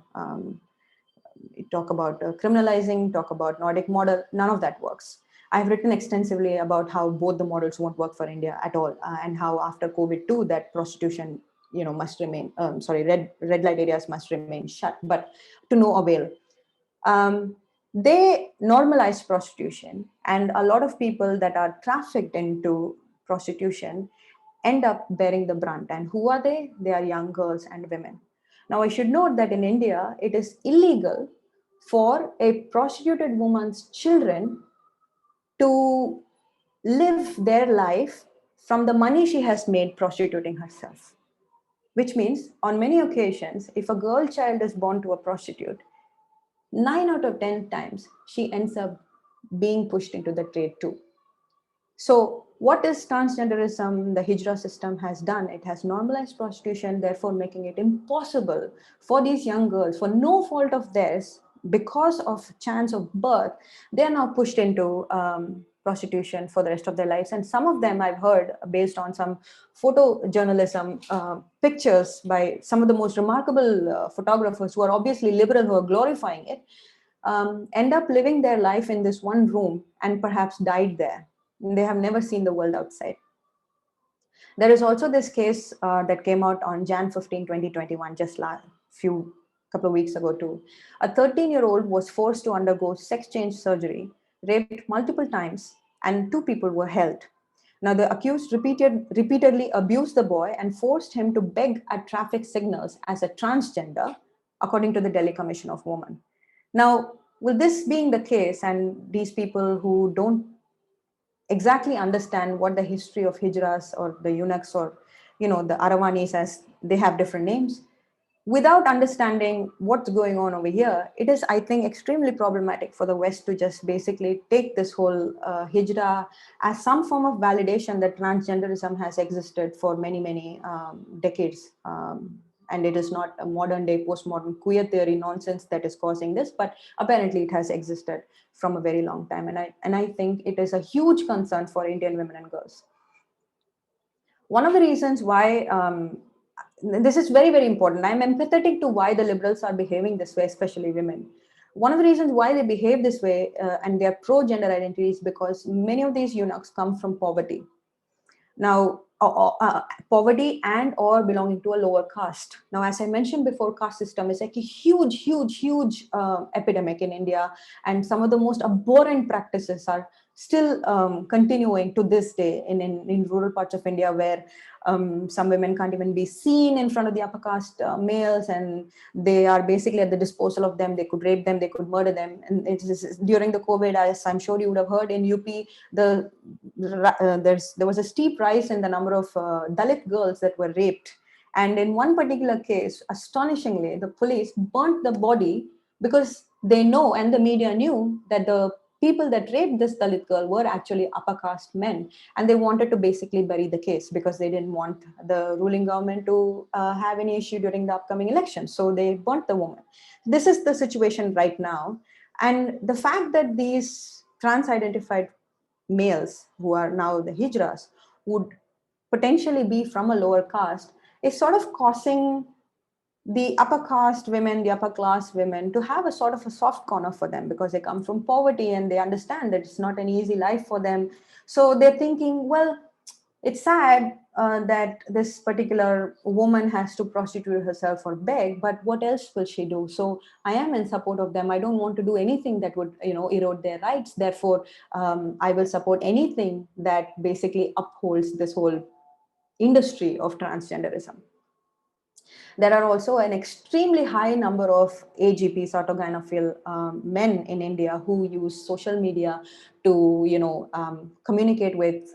talk about criminalizing, talk about Nordic model, none of that works. I've written extensively about how both the models won't work for India at all, and how after COVID too, that prostitution, must remain, red light areas must remain shut, but to no avail. They normalize prostitution, and a lot of people that are trafficked into prostitution end up bearing the brunt. And who are they? They are young girls and women. Now, I should note that in India, it is illegal for a prostituted woman's children to live their life from the money she has made prostituting herself. Which means, on many occasions, if a girl child is born to a prostitute, 9 out of 10 times, she ends up being pushed into the trade too. So what is transgenderism, the hijra system has done? It has normalized prostitution, therefore making it impossible for these young girls, for no fault of theirs, because of chance of birth, they are now pushed into prostitution for the rest of their lives. And some of them I've heard, based on some photojournalism pictures by some of the most remarkable photographers who are obviously liberal, who are glorifying it, end up living their life in this one room and perhaps died there. They have never seen the world outside. There is also this case that came out on Jan 15, 2021, just couple of weeks ago too. A 13-year-old was forced to undergo sex change surgery, raped multiple times, and 2 people were held. Now, the accused repeatedly abused the boy and forced him to beg at traffic signals as a transgender, according to the Delhi Commission of Women. Now, with this being the case, and these people who don't exactly understand what the history of hijras or the eunuchs or the Aravanis, as they have different names, without understanding what's going on over here, it is, I think, extremely problematic for the West to just basically take this whole hijra as some form of validation that transgenderism has existed for many, many decades. And it is not a modern day postmodern queer theory nonsense that is causing this, but apparently it has existed from a very long time. And I think it is a huge concern for Indian women and girls. One of the reasons why, this is very, very important. I'm empathetic to why the liberals are behaving this way, especially women. One of the reasons why they behave this way and they're pro-gender identity is because many of these eunuchs come from poverty. Now, poverty and or belonging to a lower caste. Now, as I mentioned before, caste system is like a huge, huge, huge epidemic in India. And some of the most abhorrent practices are still continuing to this day in rural parts of India, where some women can't even be seen in front of the upper caste males, and they are basically at the disposal of them. They could rape them, they could murder them. And during the COVID, as I'm sure you would have heard, in UP, there was a steep rise in the number of Dalit girls that were raped. And in one particular case, astonishingly, the police burnt the body because they know, and the media knew, that the people that raped this Dalit girl were actually upper caste men. And they wanted to basically bury the case because they didn't want the ruling government to have any issue during the upcoming election. So they burnt the woman. This is the situation right now. And the fact that these trans-identified males, who are now the hijras, would potentially be from a lower caste is sort of causing the upper caste women, the upper class women, to have a sort of a soft corner for them, because they come from poverty and they understand that it's not an easy life for them. So they're thinking, well, it's sad that this particular woman has to prostitute herself or beg, but what else will she do? So I am in support of them. I don't want to do anything that would, erode their rights. Therefore, I will support anything that basically upholds this whole industry of transgenderism. There are also an extremely high number of AGPs, autogynephile men in India, who use social media to, communicate with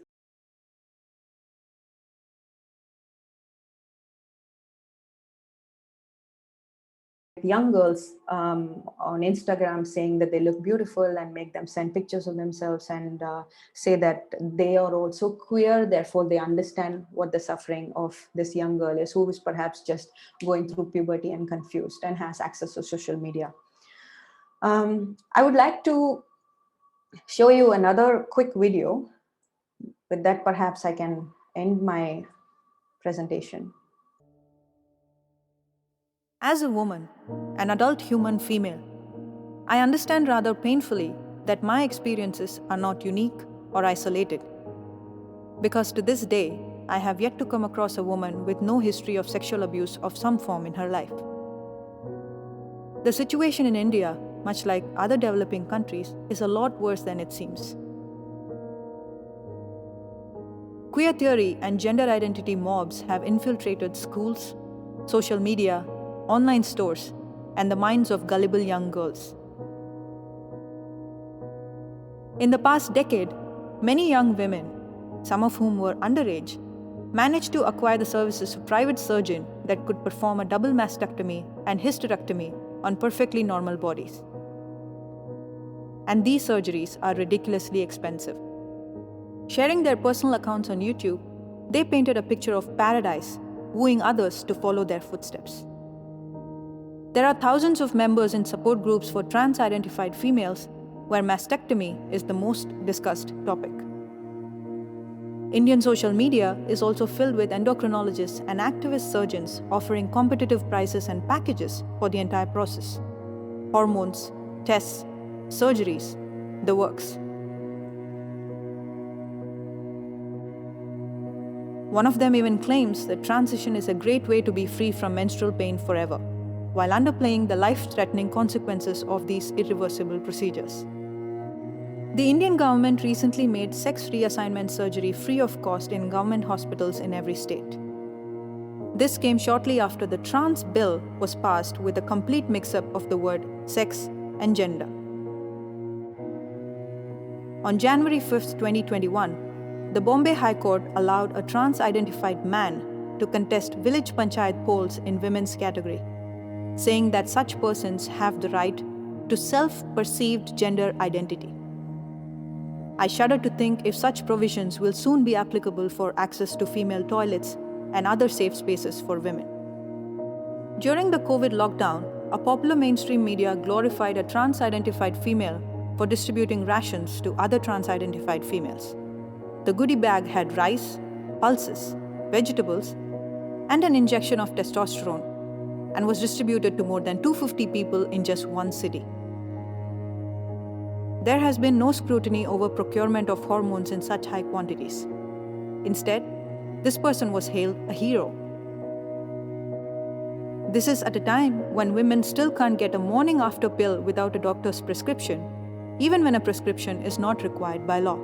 young girls on Instagram, saying that they look beautiful and make them send pictures of themselves and say that they are also queer. Therefore, they understand what the suffering of this young girl is, who is perhaps just going through puberty and confused and has access to social media. I would like to show you another quick video. With that, perhaps I can end my presentation. As a woman, an adult human female, I understand rather painfully that my experiences are not unique or isolated. Because to this day, I have yet to come across a woman with no history of sexual abuse of some form in her life. The situation in India, much like other developing countries, is a lot worse than it seems. Queer theory and gender identity mobs have infiltrated schools, social media, online stores, and the minds of gullible young girls. In the past decade, many young women, some of whom were underage, managed to acquire the services of a private surgeon that could perform a double mastectomy and hysterectomy on perfectly normal bodies. And these surgeries are ridiculously expensive. Sharing their personal accounts on YouTube, they painted a picture of paradise, wooing others to follow their footsteps. There are thousands of members in support groups for trans-identified females, where mastectomy is the most discussed topic. Indian social media is also filled with endocrinologists and activist surgeons offering competitive prices and packages for the entire process. Hormones, tests, surgeries, the works. One of them even claims that transition is a great way to be free from menstrual pain forever, while underplaying the life-threatening consequences of these irreversible procedures. The Indian government recently made sex reassignment surgery free of cost in government hospitals in every state. This came shortly after the trans bill was passed with a complete mix-up of the word sex and gender. On January 5, 2021, the Bombay High Court allowed a trans-identified man to contest village panchayat polls in women's category, saying that such persons have the right to self-perceived gender identity. I shudder to think if such provisions will soon be applicable for access to female toilets and other safe spaces for women. During the COVID lockdown, a popular mainstream media glorified a trans-identified female for distributing rations to other trans-identified females. The goodie bag had rice, pulses, vegetables, and an injection of testosterone, and was distributed to more than 250 people in just one city. There has been no scrutiny over procurement of hormones in such high quantities. Instead, this person was hailed a hero. This is at a time when women still can't get a morning after pill without a doctor's prescription, even when a prescription is not required by law.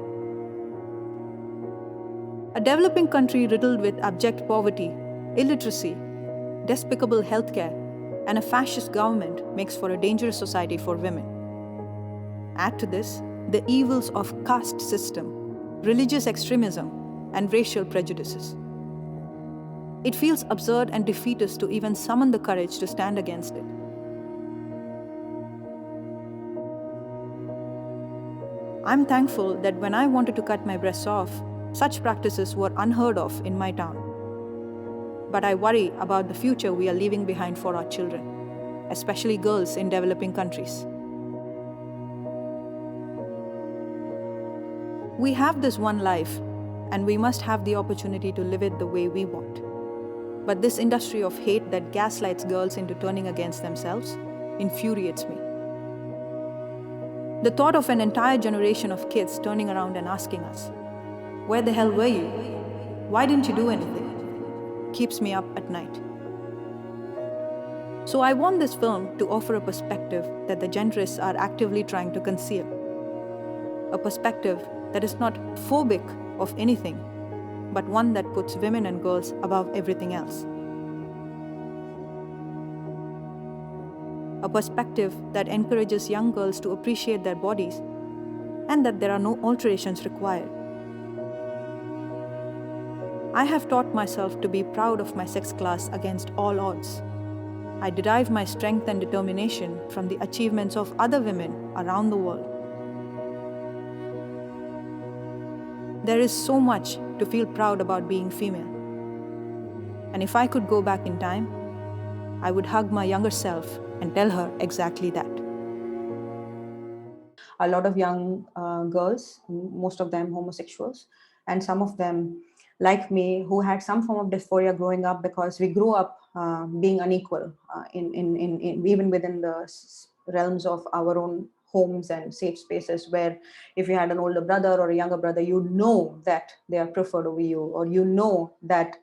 A developing country riddled with abject poverty, illiteracy, despicable healthcare, and a fascist government makes for a dangerous society for women. Add to this the evils of caste system, religious extremism, and racial prejudices. It feels absurd and defeatist to even summon the courage to stand against it. I'm thankful that when I wanted to cut my breasts off, such practices were unheard of in my town. But I worry about the future we are leaving behind for our children, especially girls in developing countries. We have this one life, and we must have the opportunity to live it the way we want. But this industry of hate that gaslights girls into turning against themselves infuriates me. The thought of an entire generation of kids turning around and asking us, "Where the hell were you? Why didn't you do anything?" keeps me up at night. So I want this film to offer a perspective that the genderists are actively trying to conceal. A perspective that is not phobic of anything, but one that puts women and girls above everything else. A perspective that encourages young girls to appreciate their bodies and that there are no alterations required. I have taught myself to be proud of my sex class against all odds. I derive my strength and determination from the achievements of other women around the world. There is so much to feel proud about being female. And if I could go back in time, I would hug my younger self and tell her exactly that. A lot of young girls, most of them homosexuals, and some of them like me, who had some form of dysphoria growing up because we grew up being unequal in even within the realms of our own homes and safe spaces, where if you had an older brother or a younger brother, you know that they are preferred over you, or you know that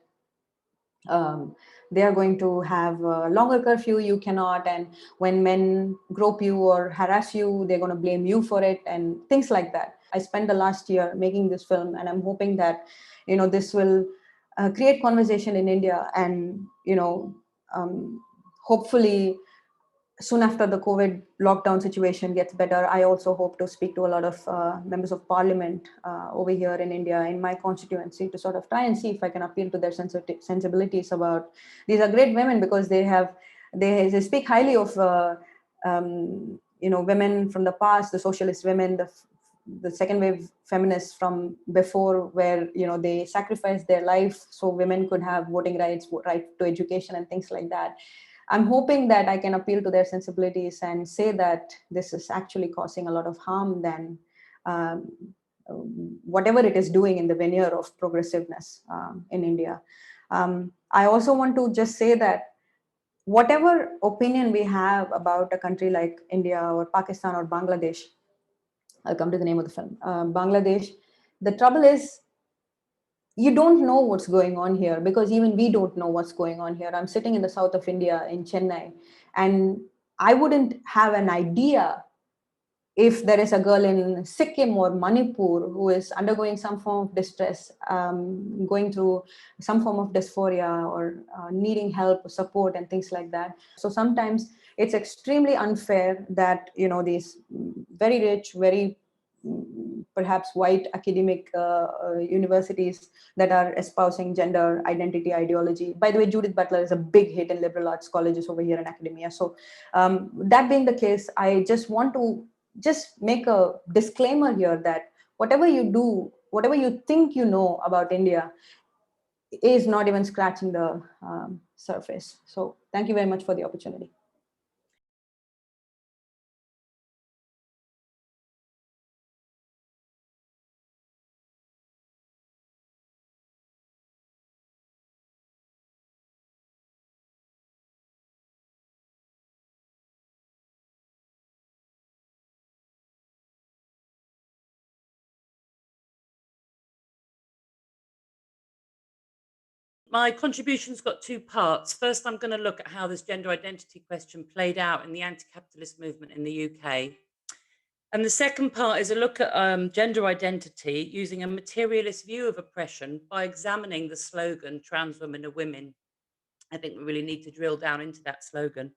they are going to have a longer curfew, you cannot, and when men grope you or harass you, they're going to blame you for it, and things like that. I spent the last year making this film, and I'm hoping that this will create conversation in India, and hopefully soon after the COVID lockdown situation gets better, I also hope to speak to a lot of members of parliament over here in India, in my constituency, to sort of try and see if I can appeal to their sensibilities about, these are great women because they speak highly of women from the past, the socialist women, the second wave feminists from before, where they sacrificed their life so women could have voting rights, right to education, and things like that. I'm hoping that I can appeal to their sensibilities and say that this is actually causing a lot of harm than whatever it is doing in the veneer of progressiveness in India. I also want to just say that whatever opinion we have about a country like India or Pakistan or Bangladesh, I'll come to the name of the film, Bangladesh, the trouble is you don't know what's going on here, because even we don't know what's going on here. I'm sitting in the south of India in Chennai, and I wouldn't have an idea if there is a girl in Sikkim or Manipur who is undergoing some form of distress, going through some form of dysphoria, or needing help or support and things like that. So sometimes it's extremely unfair that, you know, these very rich, very perhaps white academic universities that are espousing gender identity ideology. By the way, Judith Butler is a big hit in liberal arts colleges over here in academia. So that being the case, I just want to just make a disclaimer here that whatever you do, whatever you think you know about India is not even scratching the surface. So thank you very much for the opportunity. My contribution's got two parts. First, I'm going to look at how this gender identity question played out in the anti-capitalist movement in the UK. And the second part is a look at gender identity using a materialist view of oppression by examining the slogan, trans women are women. I think we really need to drill down into that slogan.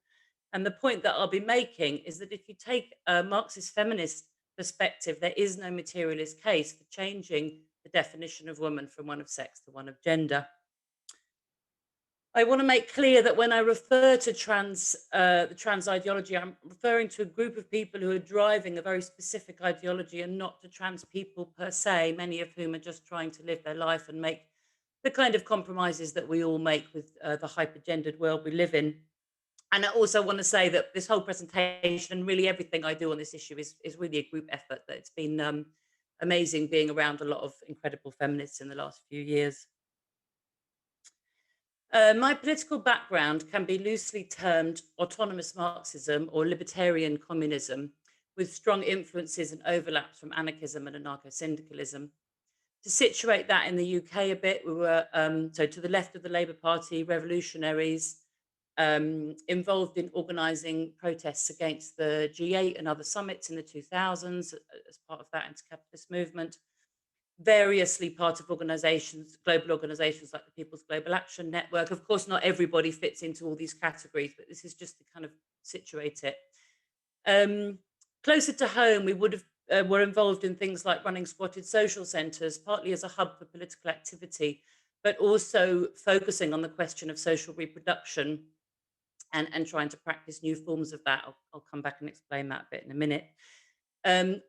And the point that I'll be making is that if you take a Marxist feminist perspective, there is no materialist case for changing the definition of woman from one of sex to one of gender. I want to make clear that when I refer to the trans ideology, I'm referring to a group of people who are driving a very specific ideology, and not to trans people per se, many of whom are just trying to live their life and make the kind of compromises that we all make with the hypergendered world we live in. And I also want to say that this whole presentation and really everything I do on this issue is really a group effort, that it's been amazing being around a lot of incredible feminists in the last few years. My political background can be loosely termed autonomous Marxism or libertarian communism, with strong influences and overlaps from anarchism and anarcho-syndicalism. To situate that in the UK a bit, we were, so to the left of the Labour Party, revolutionaries, involved in organising protests against the G8 and other summits in the 2000s as part of that anti-capitalist movement. Variously part of organizations, global organizations like the People's Global Action Network. Of course, not everybody fits into all these categories, but this is just to kind of situate it. Closer to home, we would have were involved in things like running squatted social centres, partly as a hub for political activity, but also focusing on the question of social reproduction and trying to practice new forms of that. I'll come back and explain that a bit in a minute.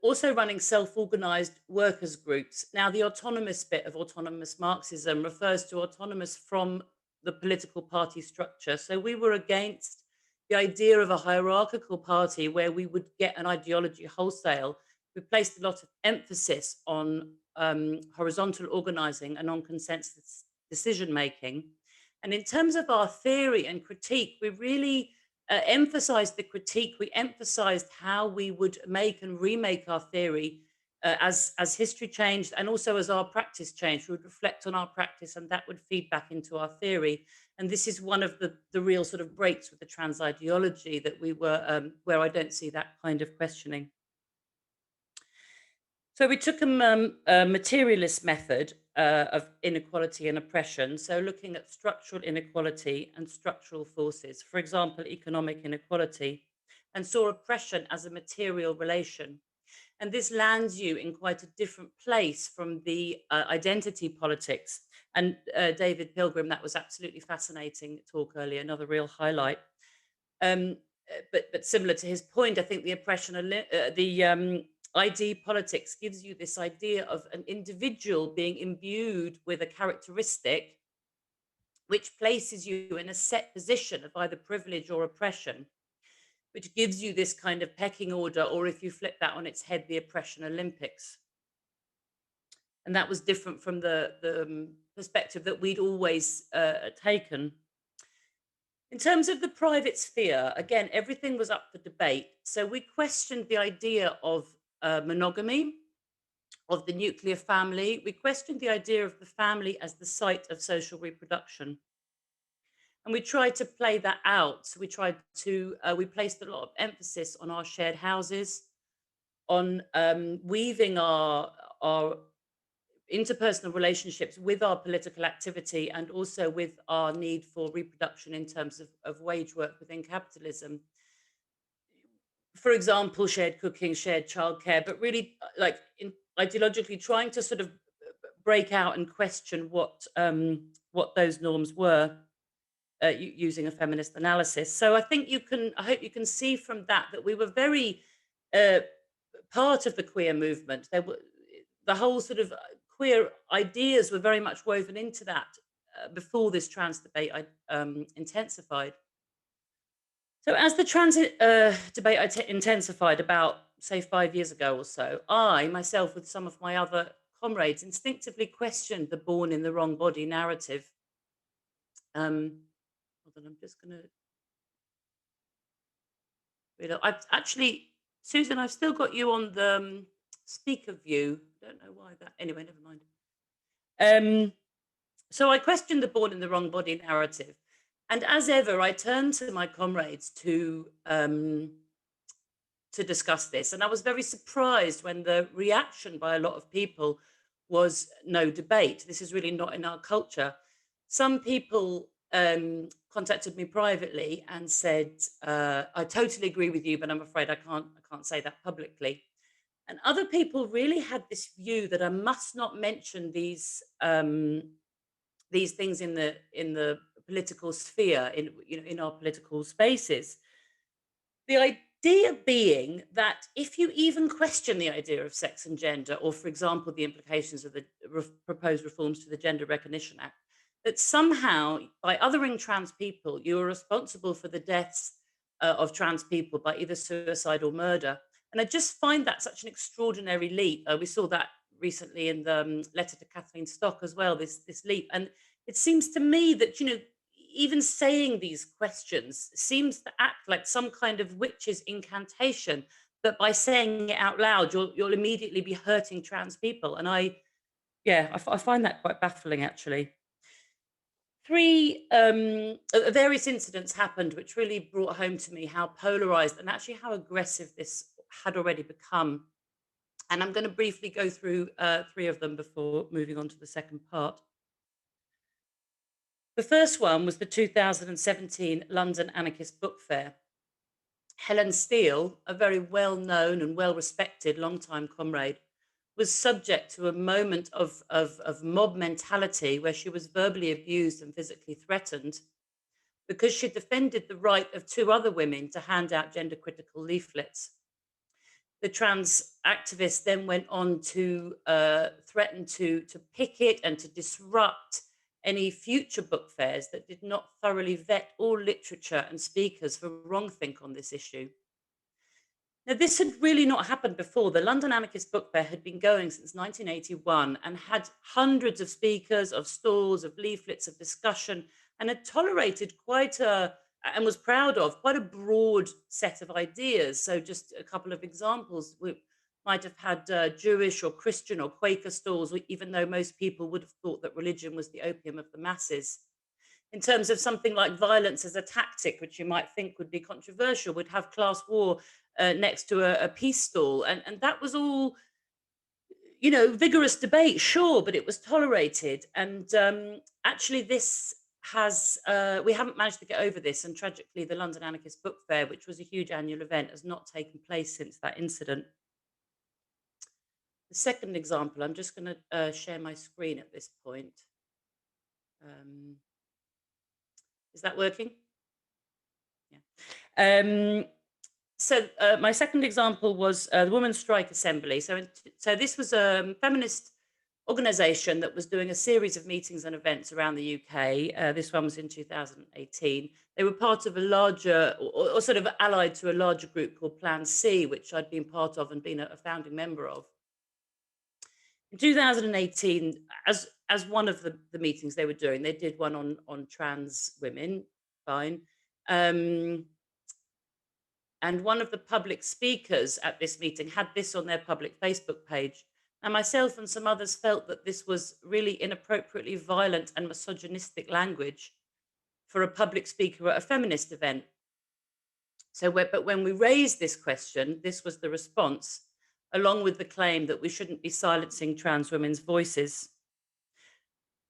Also running self-organized workers groups. Now, the autonomous bit of autonomous Marxism refers to autonomous from the political party structure. So we were against the idea of a hierarchical party where we would get an ideology wholesale. We placed a lot of emphasis on horizontal organizing and on consensus decision-making. And in terms of our theory and critique, we really emphasized the critique. We emphasized how we would make and remake our theory as history changed, and also as our practice changed. We would reflect on our practice, and that would feed back into our theory. And this is one of the real sort of breaks with the trans ideology, that we were where I don't see that kind of questioning. So we took a materialist method of inequality and oppression. So looking at structural inequality and structural forces, for example, economic inequality, and saw oppression as a material relation. And this lands you in quite a different place from the identity politics. And David Pilgrim, that was absolutely fascinating talk earlier, another real highlight. But similar to his point, I think the oppression, ID politics gives you this idea of an individual being imbued with a characteristic which places you in a set position of either privilege or oppression, which gives you this kind of pecking order, or if you flip that on its head, the oppression Olympics. And that was different from the perspective that we'd always taken. In terms of the private sphere, again, everything was up for debate. So we questioned the idea of monogamy, of the nuclear family. We questioned the idea of the family as the site of social reproduction. And we tried to play that out. So we tried to, we placed a lot of emphasis on our shared houses, on weaving our interpersonal relationships with our political activity, and also with our need for reproduction in terms of wage work within capitalism. For example, shared cooking, shared childcare, but really ideologically trying to sort of break out and question what those norms were, using a feminist analysis. So I hope you can see from that we were very part of the queer movement. The whole sort of queer ideas were very much woven into that before this trans debate intensified. So as the trans debate intensified about, say, 5 years ago or so, I, myself, with some of my other comrades, instinctively questioned the born in the wrong body narrative. Hold on, I'm just going to read it. Susan, I've still got you on the speaker view. Don't know why that. Anyway, never mind. So I questioned the born in the wrong body narrative. And as ever, I turned to my comrades to discuss this. And I was very surprised when the reaction by a lot of people was no debate. This is really not in our culture. Some people contacted me privately and said, I totally agree with you, but I'm afraid I can't say that publicly. And other people really had this view that I must not mention these things in the political sphere, in our political spaces. The idea being that if you even question the idea of sex and gender, or for example, the implications of the proposed reforms to the Gender Recognition Act, that somehow by othering trans people, you are responsible for the deaths of trans people by either suicide or murder. And I just find that such an extraordinary leap. We saw that recently in the letter to Kathleen Stock as well, this leap. And it seems to me that, even saying these questions seems to act like some kind of witch's incantation, that by saying it out loud, you'll immediately be hurting trans people. And I find that quite baffling, actually. Various incidents happened which really brought home to me how polarized and actually how aggressive this had already become. And I'm going to briefly go through 3 of them before moving on to the second part. The first one was the 2017 London Anarchist Book Fair. Helen Steele, a very well-known and well-respected long-time comrade, was subject to a moment of mob mentality where she was verbally abused and physically threatened because she defended the right of 2 other women to hand out gender-critical leaflets. The trans activist then went on to threaten to picket and to disrupt any future book fairs that did not thoroughly vet all literature and speakers for wrongthink on this issue. Now, this had really not happened before. The London Anarchist Book Fair had been going since 1981 and had hundreds of speakers, of stalls, of leaflets, of discussion, and had tolerated and was proud of quite a broad set of ideas. So just a couple of examples. We might have had Jewish or Christian or Quaker stalls, even though most people would have thought that religion was the opium of the masses. In terms of something like violence as a tactic, which you might think would be controversial, would have class war next to a peace stall. And that was all, vigorous debate, sure, but it was tolerated. And actually this we haven't managed to get over this. And tragically, the London Anarchist Book Fair, which was a huge annual event, has not taken place since that incident. The second example, I'm just going to share my screen at this point. Is that working? Yeah. So my second example was the Women's Strike Assembly. So this was a feminist organisation that was doing a series of meetings and events around the UK. This one was in 2018. They were part of a larger, or sort of allied to a larger group called Plan C, which I'd been part of and been a founding member of. In 2018, as one of the meetings they were doing, they did one on trans women, fine. And one of the public speakers at this meeting had this on their public Facebook page. And myself and some others felt that this was really inappropriately violent and misogynistic language for a public speaker at a feminist event. But when we raised this question, this was the response, along with the claim that we shouldn't be silencing trans women's voices.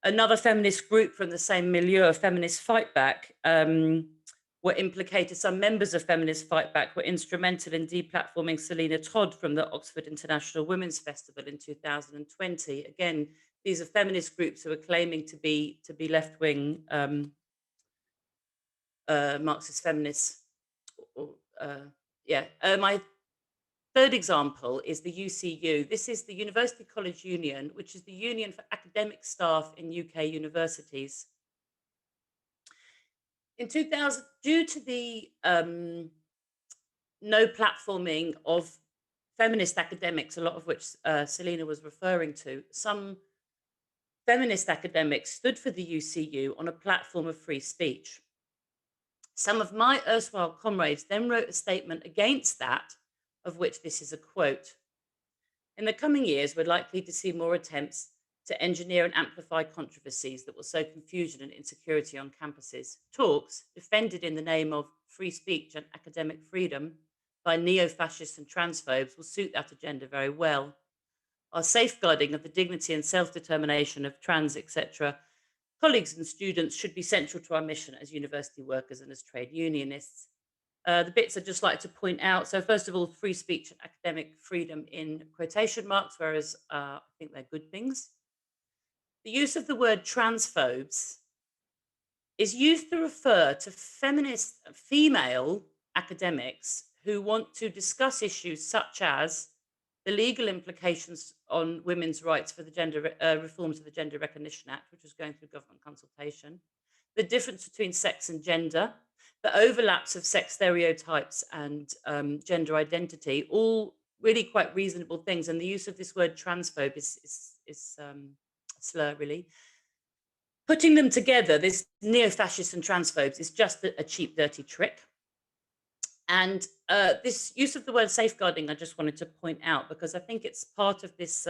Another feminist group from the same milieu, Feminist Fight Back, were implicated. Some members of Feminist Fight Back were instrumental in deplatforming Selina Todd from the Oxford International Women's Festival in 2020. Again, these are feminist groups who are claiming to be left-wing Marxist feminists. My third example is the UCU. This is the University College Union, which is the union for academic staff in UK universities. In 2000, due to the no platforming of feminist academics, a lot of which Selina was referring to, some feminist academics stood for the UCU on a platform of free speech. Some of my erstwhile comrades then wrote a statement against that, of which this is a quote. In the coming years, we're likely to see more attempts to engineer and amplify controversies that will sow confusion and insecurity on campuses. Talks defended in the name of free speech and academic freedom by neo-fascists and transphobes will suit that agenda very well. Our safeguarding of the dignity and self-determination of trans, etc., colleagues and students should be central to our mission as university workers and as trade unionists. The bits I'd just like to point out. So first of all, free speech and academic freedom in quotation marks, whereas I think they're good things. The use of the word transphobes is used to refer to feminist female academics who want to discuss issues such as the legal implications on women's rights for the gender reforms of the Gender Recognition Act, which was going through government consultation, the difference between sex and gender, the overlaps of sex stereotypes and gender identity, all really quite reasonable things. And the use of this word transphobe is a slur, really. Putting them together, this neo-fascists and transphobes, is just a cheap, dirty trick. And this use of the word safeguarding, I just wanted to point out, because I think it's part of this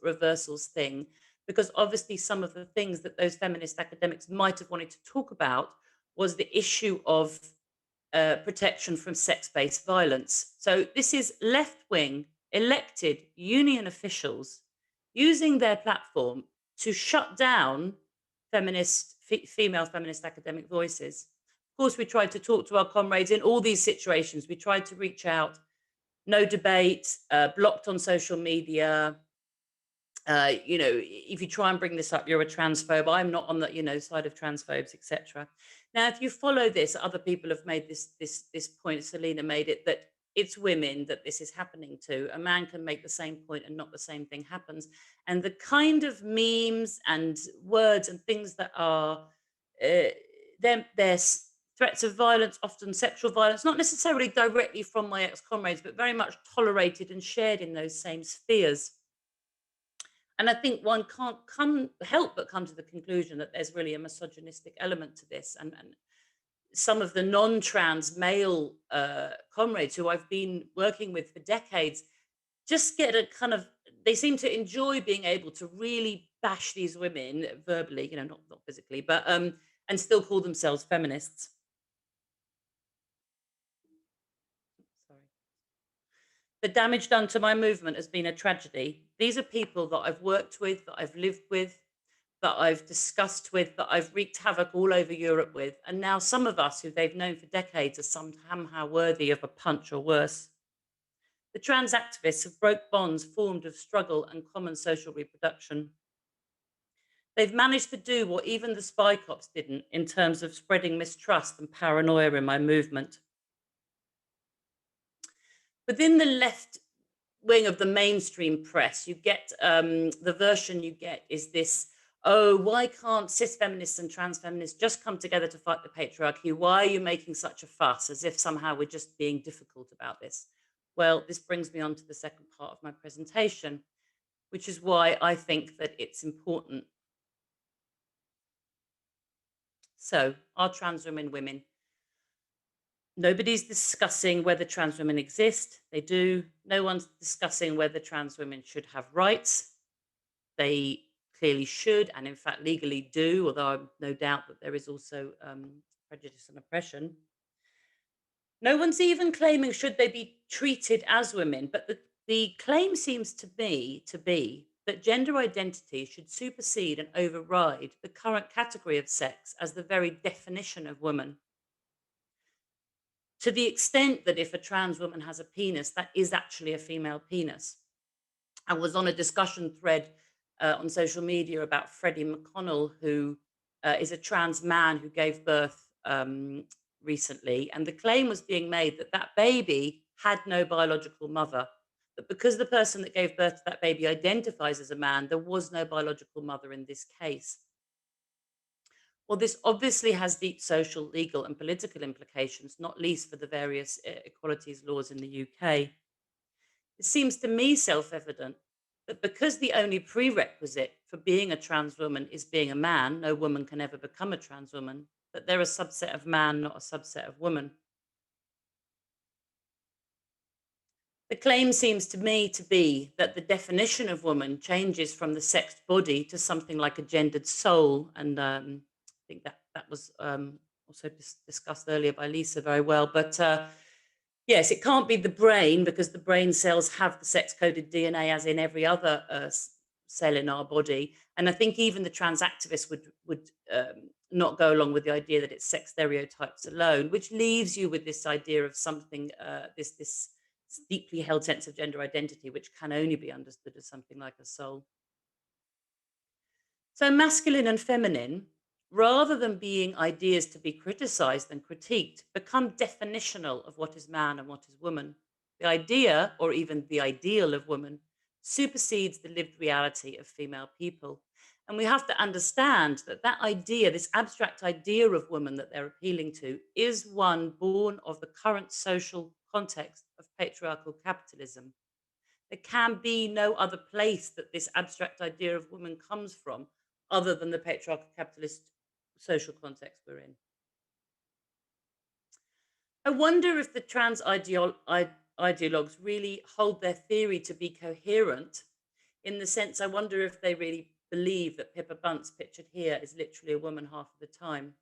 reversals thing, because obviously some of the things that those feminist academics might have wanted to talk about was the issue of protection from sex-based violence. So this is left-wing elected union officials using their platform to shut down female feminist academic voices. Of course, we tried to talk to our comrades in all these situations. We tried to reach out, no debate, blocked on social media. If you try and bring this up, you're a transphobe. I'm not on the, side of transphobes, etc. Now, if you follow this, other people have made this point. Selina made it, that it's women that this is happening to. A man can make the same point and not the same thing happens. And the kind of memes and words and things that are there's threats of violence, often sexual violence, not necessarily directly from my ex-comrades, but very much tolerated and shared in those same spheres. And I think one can't help but come to the conclusion that there's really a misogynistic element to this. And some of the non-trans male comrades who I've been working with for decades just get they seem to enjoy being able to really bash these women verbally, not physically, but and still call themselves feminists. Sorry. The damage done to my movement has been a tragedy. These are people that I've worked with, that I've lived with, that I've discussed with, that I've wreaked havoc all over Europe with. And now some of us who they've known for decades are somehow worthy of a punch or worse. The trans activists have broke bonds formed of struggle and common social reproduction. They've managed to do what even the spy cops didn't in terms of spreading mistrust and paranoia in my movement. Within the left wing of the mainstream press, you get the version you get is this, oh, why can't cis feminists and trans feminists just come together to fight the patriarchy? Why are you making such a fuss, as if somehow we're just being difficult about this? Well, this brings me on to the second part of my presentation, which is why I think that it's important. So, are trans women women? Nobody's discussing whether trans women exist. They do. No one's discussing whether trans women should have rights. They clearly should, and in fact legally do, although I've no doubt that there is also prejudice and oppression. No one's even claiming should they be treated as women, but the claim seems to be that gender identity should supersede and override the current category of sex as the very definition of woman. To the extent that if a trans woman has a penis, that is actually a female penis. I was on a discussion thread on social media about Freddie McConnell, who is a trans man who gave birth recently. And the claim was being made that that baby had no biological mother, that because the person that gave birth to that baby identifies as a man, there was no biological mother in this case. Well, this obviously has deep social, legal, and political implications, not least for the various equalities laws in the UK. It seems to me self-evident that because the only prerequisite for being a trans woman is being a man, no woman can ever become a trans woman, that they're a subset of man, not a subset of woman. The claim seems to me to be that the definition of woman changes from the sexed body to something like a gendered soul, and I think that was also discussed earlier by Lisa very well. But yes, it can't be the brain, because the brain cells have the sex-coded DNA as in every other cell in our body. And I think even the trans activists would not go along with the idea that it's sex stereotypes alone, which leaves you with this idea of something, this deeply held sense of gender identity, which can only be understood as something like a soul. So masculine and feminine, rather than being ideas to be criticized and critiqued, become definitional of what is man and what is woman. The idea, or even the ideal of woman, supersedes the lived reality of female people. And we have to understand that that idea, this abstract idea of woman that they're appealing to, is one born of the current social context of patriarchal capitalism. There can be no other place that this abstract idea of woman comes from other than the patriarchal capitalist social context we're in. I wonder if the trans ideologues really hold their theory to be coherent, in the sense I wonder if they really believe that Pippa Bunce, pictured here, is literally a woman half of the time.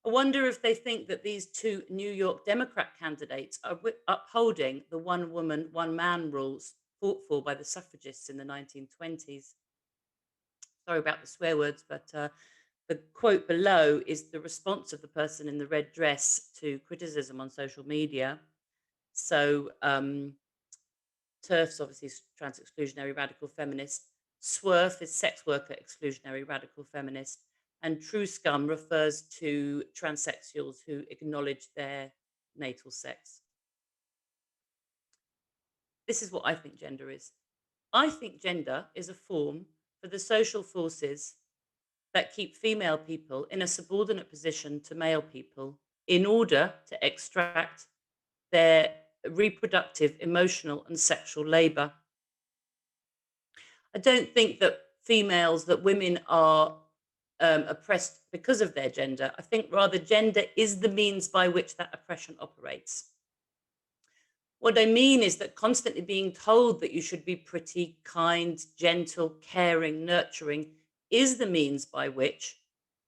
I wonder if they think that these two New York Democrat candidates are upholding the one woman, one man rules fought for by the suffragists in the 1920s. Sorry about the swear words, but the quote below is the response of the person in the red dress to criticism on social media. So TERF's obviously trans exclusionary radical feminist, SWERF is sex worker exclusionary radical feminist, and True Scum refers to transsexuals who acknowledge their natal sex. This is what I think gender is. I think gender is a form for the social forces that keep female people in a subordinate position to male people in order to extract their reproductive, emotional, and sexual labor. I don't think that women are oppressed because of their gender. I think rather gender is the means by which that oppression operates. What I mean is that constantly being told that you should be pretty, kind, gentle, caring, nurturing is the means by which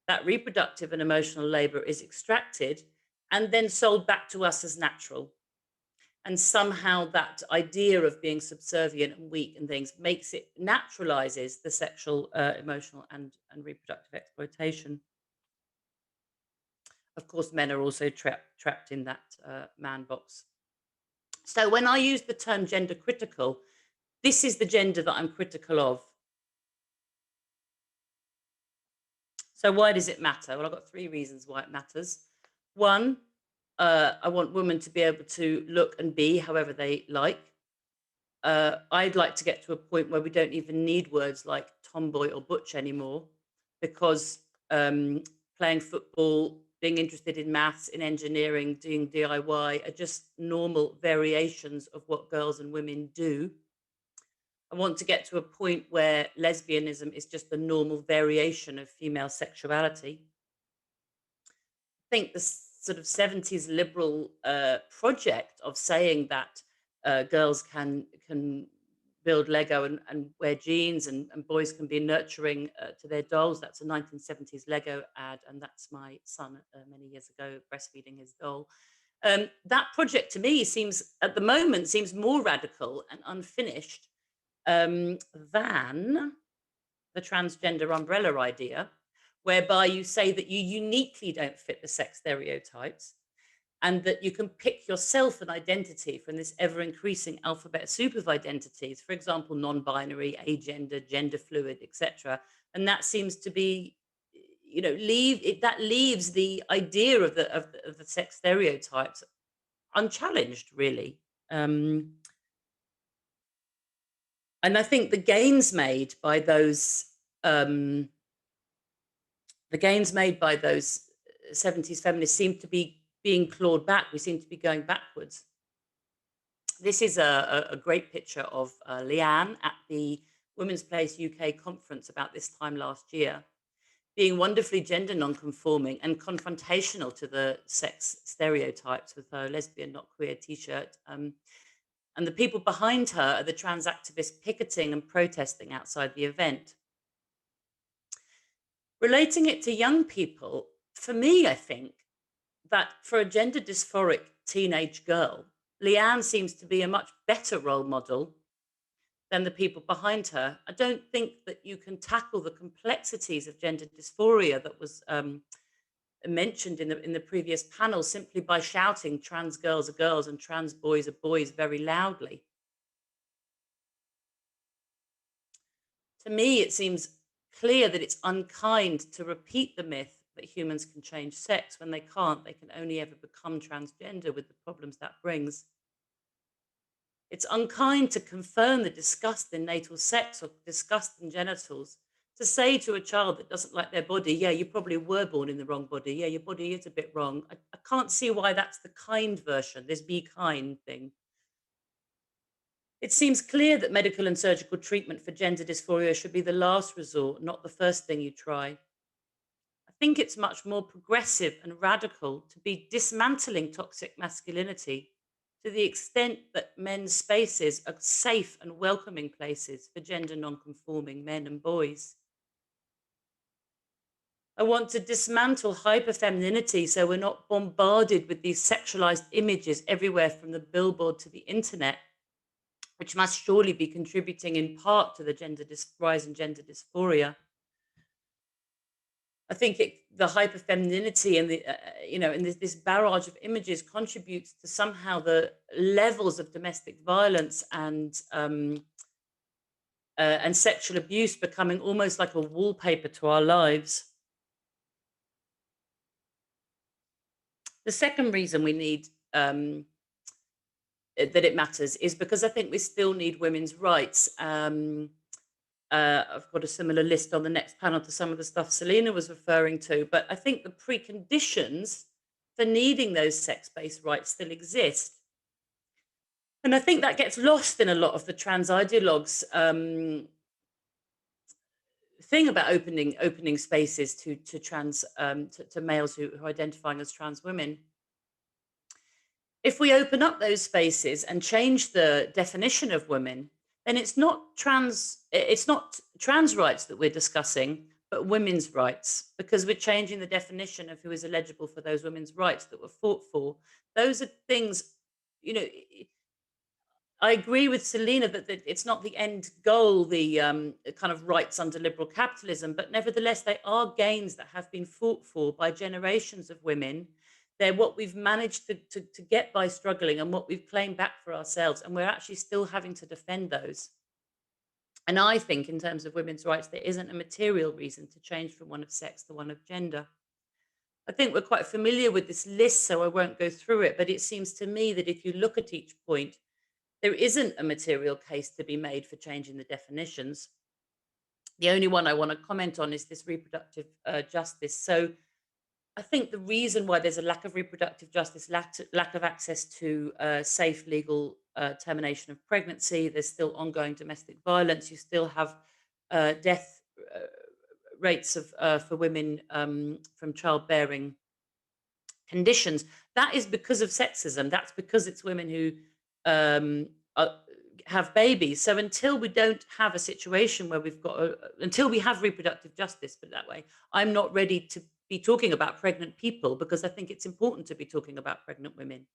that reproductive and emotional labor is extracted and then sold back to us as natural. And somehow that idea of being subservient and weak and things naturalizes the sexual, emotional, and reproductive exploitation. Of course, men are also trapped in that man box. So when I use the term gender critical, this is the gender that I'm critical of. So why does it matter? Well, I've got 3 reasons why it matters. 1, I want women to be able to look and be however they like. I'd like to get to a point where we don't even need words like tomboy or butch anymore, because playing football, being interested in maths, in engineering, doing DIY are just normal variations of what girls and women do. I want to get to a point where lesbianism is just a normal variation of female sexuality. I think the sort of 70s liberal project of saying that girls can build Lego and wear jeans, and boys can be nurturing to their dolls. That's a 1970s Lego ad, and that's my son many years ago breastfeeding his doll. That project to me seems, at the moment, seems more radical and unfinished than the transgender umbrella idea, whereby you say that you uniquely don't fit the sex stereotypes, and that you can pick yourself an identity from this ever-increasing alphabet soup of identities, for example, non-binary, agender, gender fluid, etc. And that seems to be, that leaves the idea of the sex stereotypes unchallenged, really. And I think the gains made by those 70s feminists seem to be being clawed back. We seem to be going backwards. This is a great picture of Leanne at the Women's Place UK conference about this time last year, being wonderfully gender non-conforming and confrontational to the sex stereotypes with her lesbian, not queer t-shirt. And the people behind her are the trans activists picketing and protesting outside the event. Relating it to young people, for me, I think that for a gender dysphoric teenage girl, Leanne seems to be a much better role model than the people behind her. I don't think that you can tackle the complexities of gender dysphoria that was mentioned in the previous panel simply by shouting trans girls are girls and trans boys are boys very loudly. To me, it seems clear that it's unkind to repeat the myth that humans can change sex when they can't. They can only ever become transgender with the problems that brings. It's unkind to confirm the disgust in natal sex or disgust in genitals, to say to a child that doesn't like their body, yeah, you probably were born in the wrong body. Yeah, your body is a bit wrong. I can't see why that's the kind version, this be kind thing. It seems clear that medical and surgical treatment for gender dysphoria should be the last resort, not the first thing you try. I think it's much more progressive and radical to be dismantling toxic masculinity to the extent that men's spaces are safe and welcoming places for gender non-conforming men and boys. I want to dismantle hyperfemininity so we're not bombarded with these sexualized images everywhere from the billboard to the internet, which must surely be contributing in part to the rise in gender dysphoria. I think the hyperfemininity and and this barrage of images contributes to somehow the levels of domestic violence and sexual abuse becoming almost like a wallpaper to our lives. The second reason we need that it matters is because I think we still need women's rights. I've got a similar list on the next panel to some of the stuff Selina was referring to, but I think the preconditions for needing those sex-based rights still exist. And I think that gets lost in a lot of the trans ideologues' thing about opening spaces to trans to males who are identifying as trans women. If we open up those spaces and change the definition of women, then it's not trans rights that we're discussing, but women's rights, because we're changing the definition of who is eligible for those women's rights that were fought for. Those are things, I agree with Selina that it's not the end goal, the kind of rights under liberal capitalism, but nevertheless, they are gains that have been fought for by generations of women. They're what we've managed to get by struggling and what we've claimed back for ourselves. And we're actually still having to defend those. And I think in terms of women's rights, there isn't a material reason to change from one of sex to one of gender. I think we're quite familiar with this list, so I won't go through it. But it seems to me that if you look at each point, there isn't a material case to be made for changing the definitions. The only one I want to comment on is this reproductive justice. So I think the reason why there's a lack of reproductive justice, lack of access to safe legal termination of pregnancy, there's still ongoing domestic violence, you still have death rates for women from childbearing conditions. That is because of sexism. That's because it's women who have babies. So until we don't have a situation where we've got, until we have reproductive justice, put it that way, I'm not ready to be talking about pregnant people, because I think it's important to be talking about pregnant women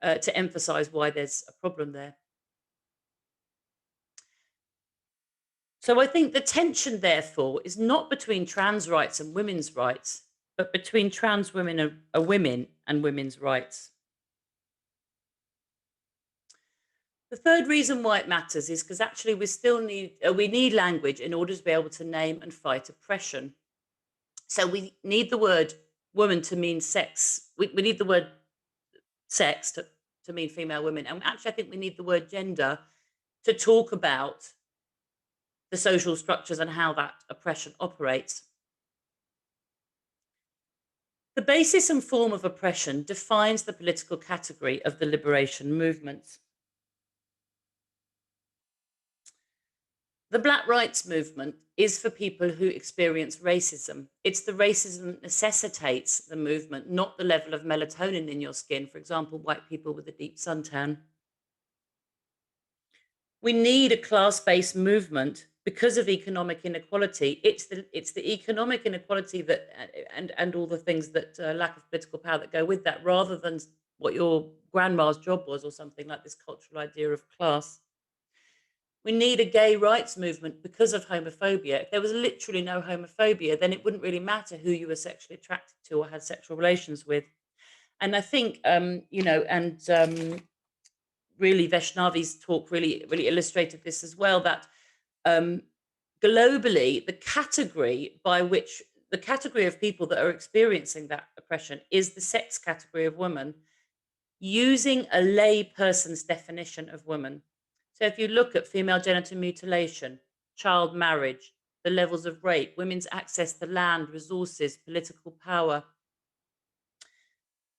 to emphasize why there's a problem there. So I think the tension, therefore, is not between trans rights and women's rights, but between trans women and women's rights. The third reason why it matters is because actually we need language in order to be able to name and fight oppression. So we need the word woman to mean sex. We need the word sex to mean female women. And actually, I think we need the word gender to talk about the social structures and how that oppression operates. The basis and form of oppression defines the political category of the liberation movement. The Black rights movement is for people who experience racism. It's the racism that necessitates the movement, not the level of melatonin in your skin, for example, white people with a deep suntan. We need a class-based movement because of economic inequality. It's the economic inequality that and all the things that lack of political power that go with that, rather than what your grandma's job was or something like this cultural idea of class. We need a gay rights movement because of homophobia. If there was literally no homophobia, then it wouldn't really matter who you were sexually attracted to or had sexual relations with. And I think, really Vaishnavi's talk really illustrated this as well, that globally, the category of people that are experiencing that oppression is the sex category of woman, using a lay person's definition of woman. So if you look at female genital mutilation, child marriage, the levels of rape, women's access to land, resources, political power,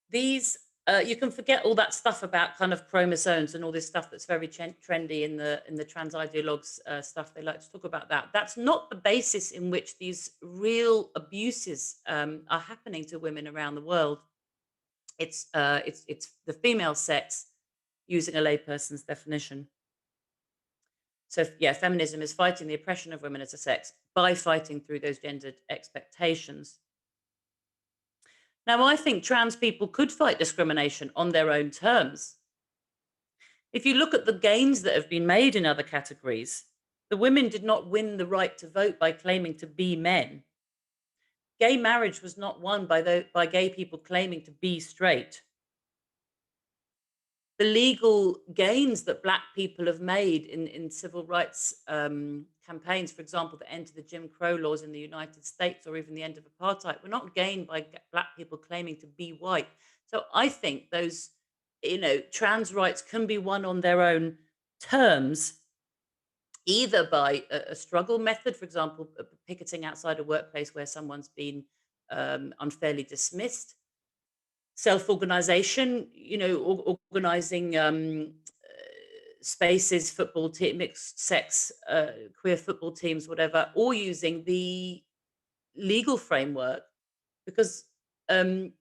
these you can forget all that stuff about kind of chromosomes and all this stuff that's very trendy in the trans ideologues stuff. They like to talk about that. That's not the basis in which these real abuses are happening to women around the world. It's the female sex using a layperson's definition. So yeah, feminism is fighting the oppression of women as a sex by fighting through those gendered expectations. Now, I think trans people could fight discrimination on their own terms. If you look at the gains that have been made in other categories, the women did not win the right to vote by claiming to be men. Gay marriage was not won by gay people claiming to be straight. The legal gains that Black people have made in civil rights campaigns, for example, the end of the Jim Crow laws in the United States, or even the end of apartheid, were not gained by Black people claiming to be white. So I think those, trans rights can be won on their own terms, either by a struggle method, for example, picketing outside a workplace where someone's been unfairly dismissed, self-organization, organizing spaces, football team, mixed sex, queer football teams, whatever, or using the legal framework, because the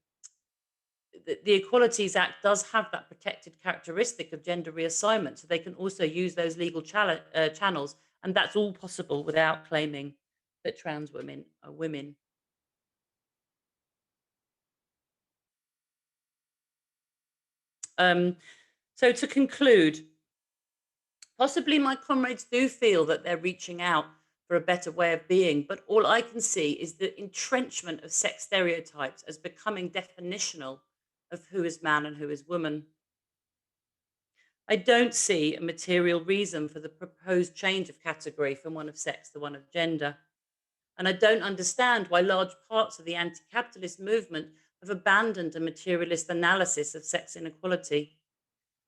Equalities Act does have that protected characteristic of gender reassignment, so they can also use those legal channels, and that's all possible without claiming that trans women are women. So to conclude, possibly my comrades do feel that they're reaching out for a better way of being, but all I can see is the entrenchment of sex stereotypes as becoming definitional of who is man and who is woman. I don't see a material reason for the proposed change of category from one of sex to one of gender. And I don't understand why large parts of the anti-capitalist movement have abandoned a materialist analysis of sex inequality.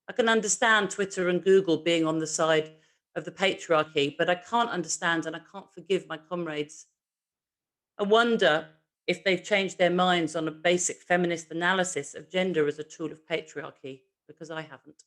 I can understand Twitter and Google being on the side of the patriarchy, but I can't understand and I can't forgive my comrades. I wonder if they've changed their minds on a basic feminist analysis of gender as a tool of patriarchy, because I haven't.